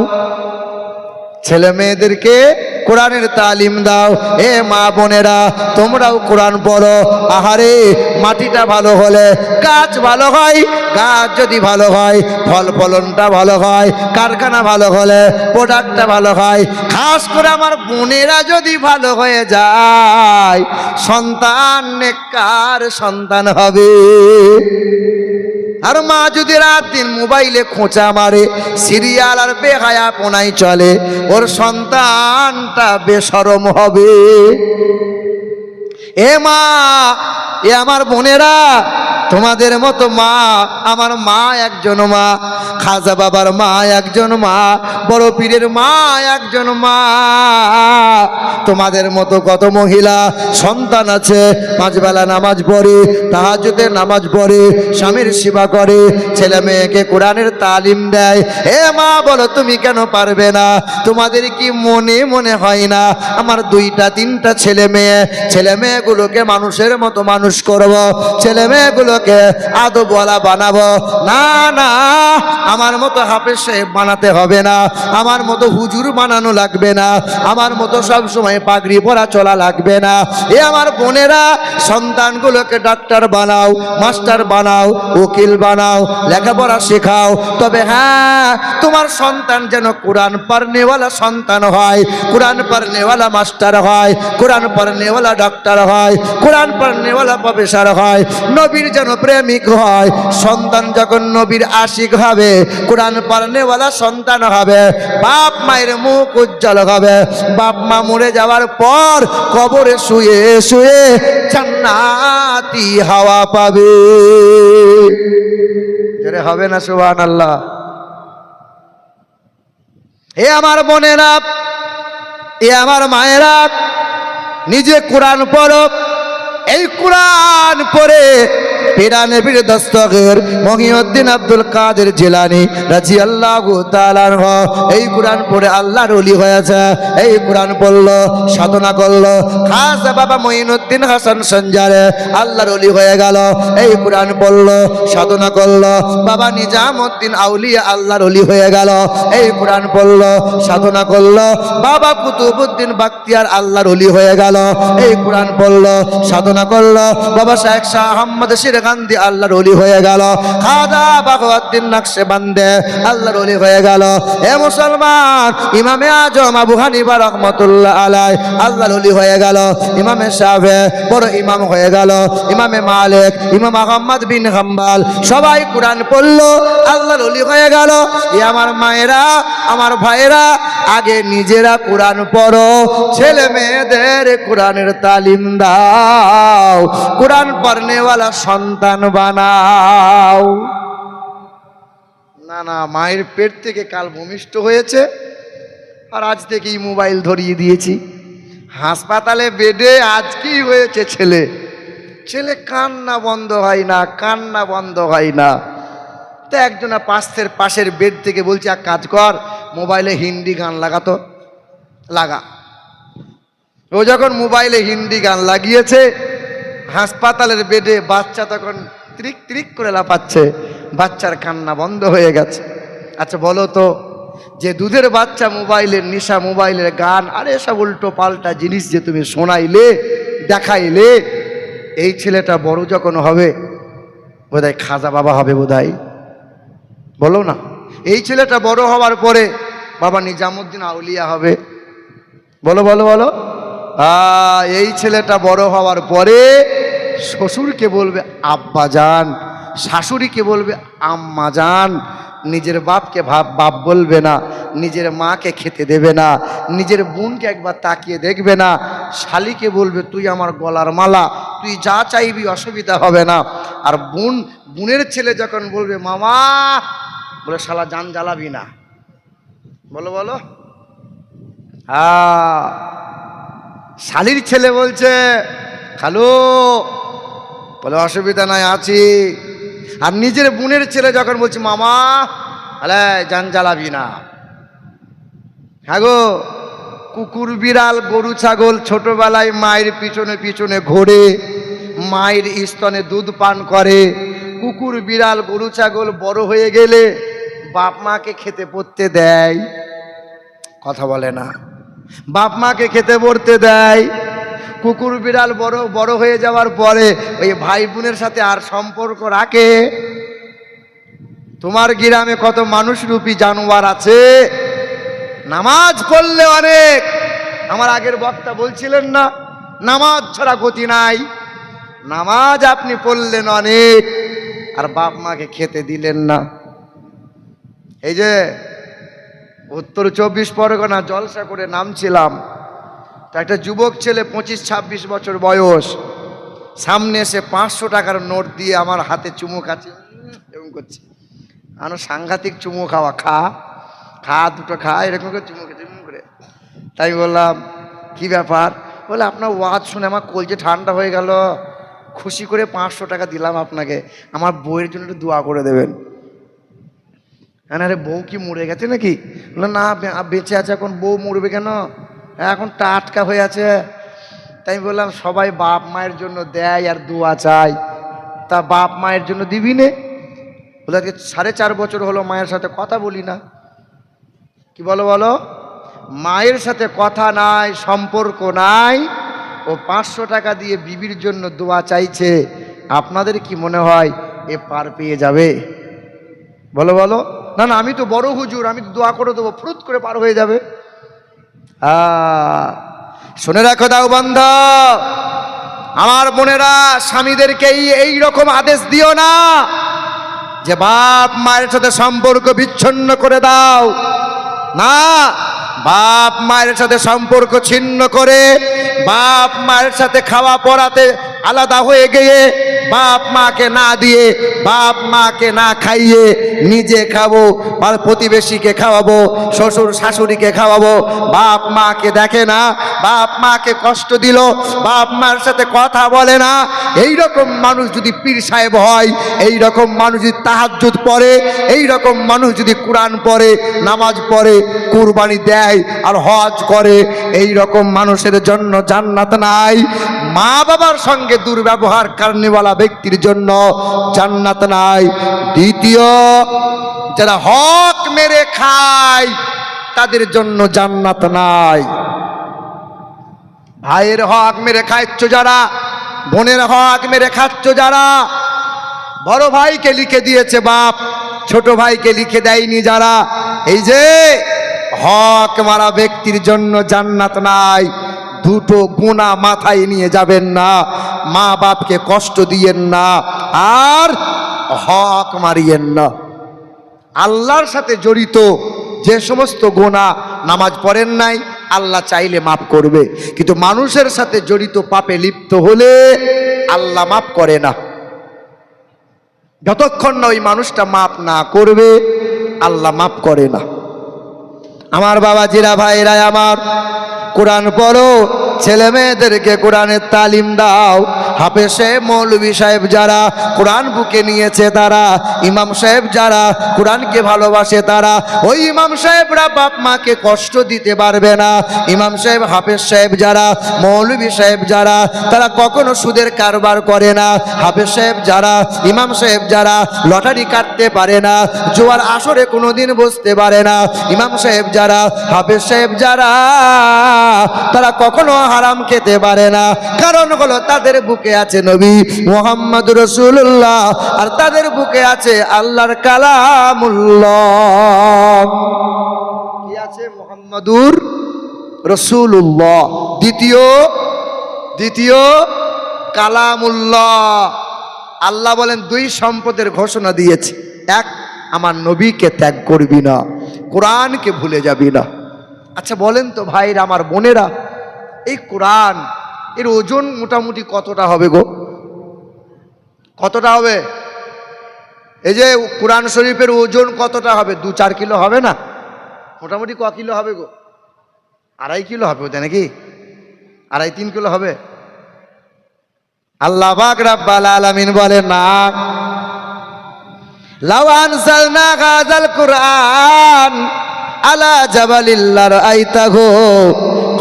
ছেলে মেয়েদেরকে কোরআনের তালিম দাও। এ মা বোনেরা, তোমরাও কোরআন পড়ো। আহারে, মাটিটা ভালো হলে গাছ ভালো হয়, গাছ যদি ভালো হয় ফল ফলনটা ভালো হয়, কারখানা ভালো হলে প্রোডাক্টটা ভালো হয়। খাস করে আমার বোনেরা যদি ভালো হয়ে যায়, সন্তান নেককার সন্তান হবে। আর মা যদি রাত দিন মোবাইলে খোঁচা মারে, সিরিয়াল আর বেহায়াপনায় চলে, ওর সন্তানটা বেশরম হবে। এ মা, এ আমার বোনেরা, তোমাদের মতো মা, আমার মা একজন মা, খাজা বাবার মা একজন মা, বড় পীরের মা একজন মা। তোমাদের মতো কত মহিলা সন্তান আছে, 5 বেলা নামাজ পড়ে, তাহাজ্জুদে নামাজ পড়ে, স্বামীর সেবা করে, ছেলে মেয়েকে কোরআনের তালিম দেয়। হে মা, বলো তুমি কেন পারবে না? তোমাদের কি মনে মনে হয় না আমার 2টা 3টা ছেলে মেয়েগুলোকে মানুষের মতো মানুষ করব, ছেলে মেয়েগুলোকে আদবওয়ালা বানাবো? না না, আমার মতো হাফেজ সাহেব বানাতে হবে না, আমার মতো হুজুর বানানো লাগবে না, আমার মতো সব সময় পাগড়ি পরা চলা লাগবে না। এ আমার বোনেরা, সন্তানগুলোকে ডাক্তার বানাও, মাস্টার বানাও, উকিল বানাও, লেখাপড়া শেখাও। তবে হ্যাঁ, তোমার সন্তান যেন কোরআন পড়নেওয়ালা সন্তান হয়, কোরআন পড়নেওয়ালা মাস্টার হয়, কোরআন পড়নেওয়ালা ডাক্তার হয়, কোরআন পড়নেওয়ালা প্রফেসর হয়, নবীর যেন যখন প্রেমিক হয়, সন্তান যখন নবীর আশিক হবে, কোরআন পড়নেওয়ালা সন্তান হবে, বাপ মায়ের মুখ উজ্জ্বল হবে। বাপ মা মরে যাওয়ার পর কবরে শুয়ে শুয়ে জান্নাতি হাওয়া পাবে। জোরে হবে না সুবহানাল্লাহ? এ আমার বোনেরা, এ আমার মায়েরা, নিজে কোরআন পড়ো। এই কোরআন পড়ে পীরা নবীর দস্তগীর মহিউদ্দিন আব্দুল কাদের জিলানী রাদিয়াল্লাহু তাআলা আনহু এই কোরআন পড়ে আল্লাহর ওলি হয়েছে। এই কোরআন পড়লো, সাধনা করলো, খাজা বাবা মঈনুদ্দিন হাসান সঞ্জারে আল্লাহর ওলি হয়ে গেল। এই কোরআন পড়লো, সাধনা করলো, বাবা নিজামউদ্দিন আউলিয়া আল্লাহর ওলি হয়ে গেল। এই কোরআন পড়লো, সাধনা করলো, বাবা কুতুবউদ্দিন বাখতিয়ার আল্লাহর ওলি হয়ে গেল। এই কোরআন পড়লো, সাধনা করলো, বাবা শেখ শাহ আহমদ শিরগান্ধী আল্লাহর ওলি হয়ে গেল। খাজা বাগউদ্দিন নকশবন্দি আল্লাহর ওলি হয়ে গেল। এ মুসলমান, ইমামে আজম আবু হানিফা রাহমাতুল্লাহ আলাইহি আল্লাহর ওলি হয়ে গেল। ইমামে শাফিঈ বড় ইমাম হয়ে গেল। ইমামে মালিক, ইমাম আহমদ বিন হাম্বল সবাই কোরআন পড়লো, আল্লাহর ওলি হয়ে গেল। এ আমার মায়েরা, আমার ভাইরা, আগে নিজেরা কোরআন পড়ো, ছেলে মেয়েদের কোরআনের তালিম দাও, কোরআন পড়নেওয়ালা সন্তান বানাও। না না, মায়ের পেট থেকে কাল ভূমিষ্ঠ হয়েছে আর আজ থেকেই মোবাইল ধরিয়ে দিয়েছি। হাসপাতালে বেডে আজকেই হয়েছে ছেলে, ছেলে কান্না বন্ধ হয় না, কান্না বন্ধ হয় না। তো একজনা পাশের বেড থেকে বলছে, এক কাজ কর, মোবাইলে হিন্দি গান লাগাতো, লাগা। ও যখন মোবাইলে হিন্দি গান লাগিয়েছে, হাসপাতালের বেডে বাচ্চা তখন ত্রিক ত্রিক করে লাফাচ্ছে, বাচ্চার কান্না বন্ধ হয়ে গেছে। আচ্ছা বলো তো, যে দুধের বাচ্চা মোবাইলের নেশা, মোবাইলের গান আর এসব উল্টো পাল্টা জিনিস যে তুমি শোনাইলে, দেখাইলে, এই ছেলেটা বড় যখন হবে বোধহয় খাজা বাবা হবে, বোধহয়, বলো না? এই ছেলেটা বড় হওয়ার পরে বাবা নিজামউদ্দিন আউলিয়া হবে, বলো বলো বলো। এই ছেলেটা বড় হওয়ার পরে শ্বশুরকে বলবে আব্বা জান, শাশুড়িকে বলবে আম্মা জান, নিজের বাপকে বাপ বলবে না, নিজের মাকে খেতে দেবে না, নিজের বোনকে একবার তাকিয়ে দেখবে না, শালিকে বলবে তুই আমার গলার মালা, তুই যা চাইবি অসুবিধা হবে না। আর বোনের ছেলে যখন বলবে মামা, বলে শালা জান জ্বালাবি না, বলো বলো। শালির ছেলে বলছে খালু, বলে অসুবিধা নাই আছি। আর নিজের বোনের ছেলে যখন বলছে মামা, আলে জান জ্বালাবি না। হ্যাঁ গো, কুকুর বিড়াল গরু ছাগল ছোটবেলায় মায়ের পিছনে পিছনে ঘোরে, মায়ের স্তনে দুধ পান করে। কুকুর বিড়াল গরু ছাগল বড় হয়ে গেলে বাপ মাকে খেতে পড়তে দেয়, কথা বলে না, বাপ মাকে খেতে পড়তে দেয়। কুকুর বিড়াল বড় হয়ে যাওয়ার পরে ওই ভাই বোনের সাথে আর সম্পর্ক রাখে। তোমার গ্রামে কত মানুষরূপী জানোয়ার আছে, নামাজ পড়লে অনেক। আমার আগের বক্তা বলছিলেন না, নামাজ ছাড়া গতি নাই। নামাজ আপনি পড়লেন অনেক, আর বাপ মাকে খেতে দিলেন না। এই যে উত্তর 24 পরগনা জলসা করে নামছিলাম, তো একটা যুবক ছেলে 25-26 বছর বয়স সামনে এসে 500 টাকার নোট দিয়ে আমার হাতে চুমু খাচ্ছে, এরকম করছে। আনো সাংঘাতিক চুমু খাওয়া, খা খা, দুটো খা, এরকম করে চুমু খেতে করে। তাই বললাম কি ব্যাপার? বলে আপনার ওয়াজ শুনে আমার কলজে ঠান্ডা হয়ে গেল, খুশি করে 500 টাকা দিলাম আপনাকে, আমার বউয়ের জন্য একটু দোয়া করে দেবেন। হ্যাঁ, আরে বউ কি মরে গেছে নাকি? বললো না, বেঁচে আছে এখন, বউ মরবে কেন, এখন টাটকা হয়ে আছে। তাই বললাম সবাই বাপ মায়ের জন্য দেয় আর দোয়া চাই, তা বাপ মায়ের জন্য দিবি নে? বলে আজকে 4.5 বছর হলো মায়ের সাথে কথা বলি না। কি বলো বলো? মায়ের সাথে কথা নাই, সম্পর্ক নাই, ও 500 টাকা দিয়ে বিবির জন্য দোয়া চাইছে। আপনাদের কি মনে হয় এ পার পেয়ে যাবে? বলো বলো। না না, আমি তো বড় হুজুর, আমি তো দোয়া করে দেবো, ফুরুত করে পার হয়ে যাবে। শুনে রাখো দাও বন্ধ, আমার বোনেরা, স্বামীদেরকে এই রকম আদেশ দিও না যে বাপ মায়ের সাথে সম্পর্ক বিচ্ছিন্ন করে দাও। না, বাপ মায়ের সাথে সম্পর্ক ছিন্ন করে বাপ মায়ের সাথে খাওয়া পড়াতে আলাদা হয়ে গিয়ে বাপ মাকে না দিয়ে, বাপ মাকে না খাইয়ে নিজে খাবো, আর প্রতিবেশীকে খাওয়াবো, শ্বশুর শাশুড়িকে খাওয়াবো, বাপ মাকে দেখে না, বাপ মাকে কষ্ট দিল, বাপ মার সাথে কথা বলে না। এই রকম মানুষ যদি পীর সাহেব হয়, এই রকম মানুষ যদি তাহাজ্জুদ পড়ে, এই রকম মানুষ যদি কোরআন পড়ে, নামাজ পড়ে, কুরবানি দেয় আর হজ করে, এই রকম মানুষের জন্য জান্নাত নাই। মা বাবার সঙ্গে দুর্ব্যবহার কারণেওয়ালা ব্যক্তির জন্য জান্নাত নাই। দ্বিতীয়, যারা হক মেরে খায় তাদের জন্য জান্নাত নাই। ভাইয়ের হক মেরে খাচ্ছ যারা, বোনের হক মেরে খাচ্ছ যারা, বড় ভাইকে লিখে দিয়েছে বাপ, ছোট ভাইকে লিখে দেয়নি যারা, এই যে হক মারা ব্যক্তির জন্য জান্নাত নাই। দুটো গুনাহ মাথায় নিয়ে যাবেন না, মা বাপকে কষ্ট দিয়েন না, আর হক মারিয়েন না। আল্লাহর সাথে জড়িত যে সমস্ত গুনাহ, নামাজ পড়েন নাই, আল্লাহ চাইলে মাফ করবে, কিন্তু মানুষের সাথে জড়িত পাপে লিপ্ত হলে আল্লাহ মাফ করে না। যতক্ষণ না ওই মানুষটা মাফ না করবে, আল্লাহ মাফ করে না। আমার বাবাজিরা, ভাইরা আমার, কোরআন পড়ো, ছেলে মেয়েদেরকে কোরআনের তালিম দাও। হাফেজ সাহেব, মৌলভী সাহেব যারা কোরআন বুকে নিয়েছে তারা, ইমাম সাহেব যারা কোরআনকে ভালোবাসে তারা, ওই ইমাম সাহেবরা বাপ মাকে কষ্ট দিতে পারবে না। ইমাম সাহেব, হাফেজ সাহেব যারা, মৌলভী সাহেব যারা, তারা কখনো সুদের কারবার করে না। হাফেজ সাহেব যারা, ইমাম সাহেব যারা লটারি কাটতে পারে না, জোয়ার আসরে কোনোদিন বসতে পারে না। ইমাম সাহেব যারা, হাফেজ সাহেব যারা, তারা কখনো হারাম খেতে পারে না। কারণ হলো তাদের বুকে আছে নবী মুহাম্মদ রাসূলুল্লাহ, আর তাদের বুকে আছে আল্লাহর কালামুল্লাহ। কি আছে? মুহাম্মাদুর রাসূলুল্লাহ। দ্বিতীয় কালামুল্লাহ। আল্লাহ বলেন দুই সম্পদের ঘোষণা দিয়েছে। এক, আমার নবীকে ত্যাগ করবি না, কোরআনকে ভুলে যাবি না। আচ্ছা বলেন তো ভাইরা, আমার বোনেরা, এই কোরআন এর ওজন মোটামুটি কতটা হবে গো? কতটা হবে? এই যে কোরআন শরীফের ওজন কতটা হবে? 2-4 কিলো হবে না? মোটামুটি ক কিলো হবে গো? 2.5 কিলো হবে ওটা নাকি? 2.5-3 কিলো হবে? আল্লাহ পাক রব্বুল আলামিন বলেন না, লাউ আনজালনা হাযাল কুরআন আলা জাবালিল লারাইতাহু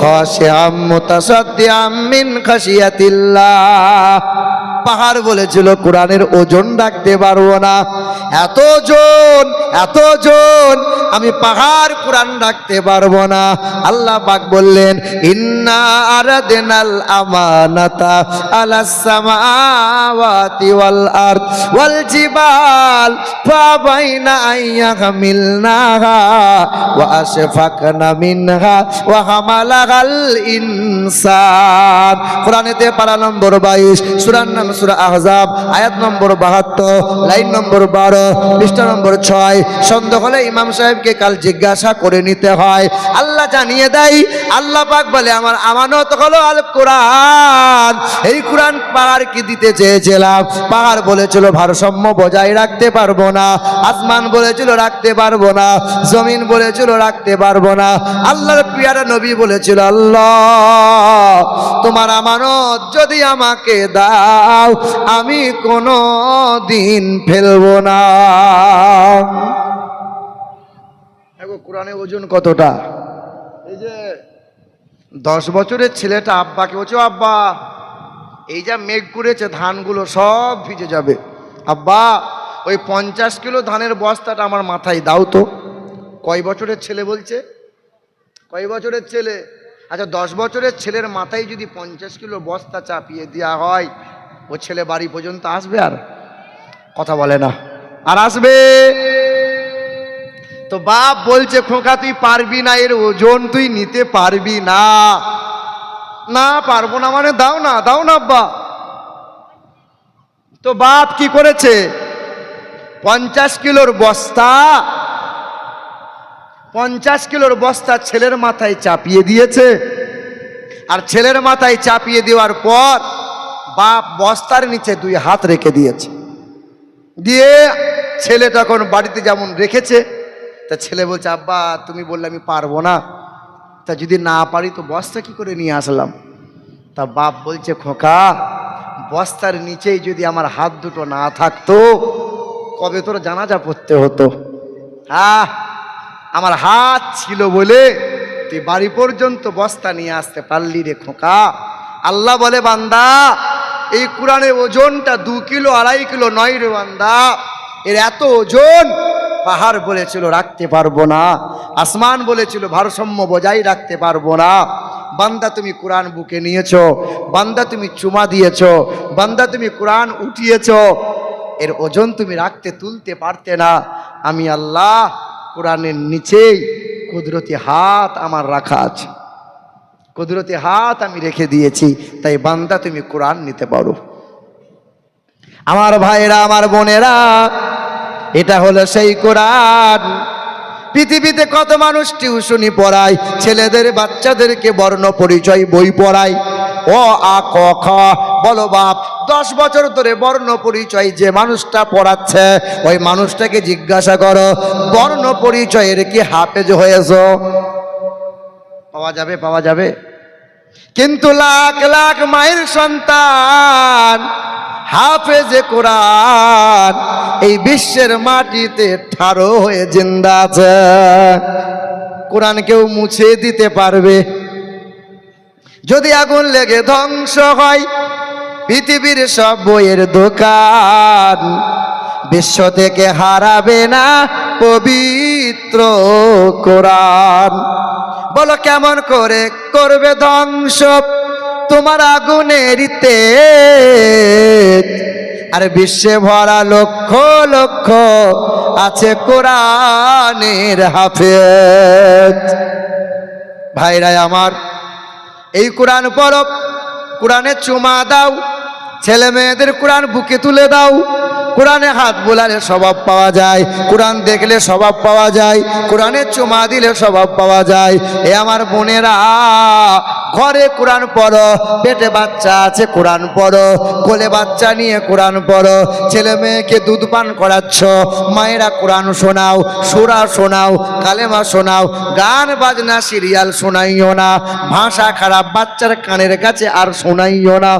খাশিআম মুতাসাদ্দিআম মিন খাশিয়াতিল্লাহ। পাহাড় বলেছিল কোরআনের ওজন রাখতে পারবো না, এত ওজন, আমি পাহাড় কোরআন রাখতে পারবো না। আল্লাহ পাক বললেন, ইন্না আরাদনাল আমানাতা আলাস সামাওয়াতি ওয়াল আরদ ওয়াল জিবাল ফাবাইনা আইয়াহমিলনাহা ওয়া আশফাকনা মিনহা ওয়া হামালাহাল ইনসান। কোরআনেতে পারা নম্বর 22, সূরার নাম সূরা আহজাব, আয়াত নম্বর 72, লাইন নম্বর 12, পৃষ্ঠা নম্বর 6। সন্দেহ হলে ইমাম সাহেবকে কাল জিজ্ঞাসা করে নিতে হয়। আল্লাহ জানিয়ে দেয়, আল্লাহ পাক বলে আমার আমানত হলো আল কোরআন। এই কোরআন পাহাড়কে দিতে চেয়েছিলাম, পাহাড় বলেছিল ভারসাম্য বজায় রাখতে পারবো না, আসমান বলেছিল রাখতে পারবো না, জমিন বলেছিল রাখতে পারবো না। আল্লাহর প্রিয়ারা নবী বলেছিল, আল্লাহ তোমার আমানত যদি আমাকে দাও, আমি কোনো দিন ফেলবো না। কোরআনের ওজন কতটা? এই যে 10 বছরের ছেলেটা আব্বাকে বলছে, আব্বা এই যা মেঘ করেছে ধানগুলো সব ভিজে যাবে, আব্বা ওই 50 কিলো ধানের বস্তাটা আমার মাথায় দাও তো। কয় বছরের ছেলে বলছে? কয় বছরের ছেলে? আচ্ছা 10 বছরের ছেলের মাথায় যদি 50 কিলো বস্তা চাপিয়ে দেওয়া হয়, ও ছেলে বাড়ি পর্যন্ত আসবে? আর কথা বলে না, আর আসবে? তো বাপ বলছে, খোকা তুই পারবি না, এর ওজন তুই নিতে পারবি না। না পারবো না মানে দাও না, দাও না আব্বা। তো বাপ কি করেছে, 50 কিলোর বস্তা 50 কিলোর বস্তা ছেলের মাথায় চাপিয়ে দিয়েছে। আর ছেলের মাথায় চাপিয়ে দেওয়ার পর বাপ বস্তার নিচে 2 হাত রেখে দিয়েছে। দিয়ে ছেলে তখন বাড়িতে যেমন রেখেছে, তা ছেলে বলছে, আব্বা তুমি বললে আমি পারবো না, তা যদি না পারি তো বস্তা কি করে নিয়ে আসলাম? তা বাপ বলছে, খোকা বস্তার নিচেই যদি আমার হাত দুটো না থাকতো কবে তোর জানাজা পড়তে হতো। আমার হাত ছিল বলে তুই বাড়ি পর্যন্ত বস্তা নিয়ে আসতে পারলি রে খোকা। আল্লাহ বলে, বান্দা এই কোরআনের ওজনটা 2 কিলো 2.5 কিলো নয় রে বান্দা, এর এত ওজন পাহাড় বলেছিল রাখতে পারবো না, আসমান বলেছিল ভারসাম্য বজায় রাখতে পারবো না। বান্দা তুমি কোরআন বুকে নিয়েছো, বান্দা তুমি চুমা দিয়েছো, বান্দা তুমি কোরআন উঠিয়েছো, এর ওজন তুমি রাখতে তুলতে পারতে না। আমি আল্লাহ কোরআনের নিচেই কুদরতি হাত আমার রাখা আছে, কুদরতি হাত আমি রেখে দিয়েছি, তাই বান্দা তুমি কোরআন নিতে পারো। আমার ভাইরা, আমার বোনেরা, এটা হলো সেই কোরআন। পৃথিবীতে কত মানুষ টিউশনি পড়ায়, ছেলেদের বাচ্চাদেরকে বর্ণ পরিচয় বই পড়ায়, অ আ ক খ বলো বাপ। 10 বছর ধরে বর্ণ পরিচয় যে মানুষটা পড়াচ্ছে ওই মানুষটাকে জিজ্ঞাসা করো, বর্ণ পরিচয়ের কি হাফেজ হয়েছ? পাওয়া যাবে? পাওয়া যাবে? কিন্তু লাখ লাখ মায়ের সন্তান হাফেজে কোরআন এই বিশ্বের মাটিতে ঠাড়ো হয়ে জিন্দা আছে। কোরআন কেউ মুছে দিতে পারবে? যদি আগুন লেগে ধ্বংস হয় পৃথিবীর সব বইয়ের দোকান, বিশ্ব থেকে হারাবে না পবিত্র কোরআন। বলো কেমন করে করবে ধ্বংস তোমার আগুনের তেজ? আর বিশ্বে ভরা লক্ষ লক্ষ আছে কোরআনের হাফেজ। ভাইরা আমার, এই কোরআন পড়ো, কোরআনে চুমা দাও, ছেলে মেয়েদের কোরআন বুকে তুলে দাও। কোরআনে হাত বোলালে স্বভাব পাওয়া যায়, কোরআন দেখলে স্বভাব পাওয়া যায়, কোরআনে চুমা দিলে স্বভাব পাওয়া যায়। এ আমার বোনেরা, ঘরে কোরআন পড়ো, পেটে বাচ্চা আছে কোরআন পড়ো, কোলে বাচ্চা নিয়ে কোরআন পড়ো, ছেলে মেয়েকে দুধ পান করাচ্ছ, মায়েরা কোরআন শোনাও, সূরা শোনাও, কালেমা শোনাও, গান বাজনা সিরিয়াল শোনাইও না, ভাষা খারাপ বাচ্চার কানের কাছে আর শোনাইও না।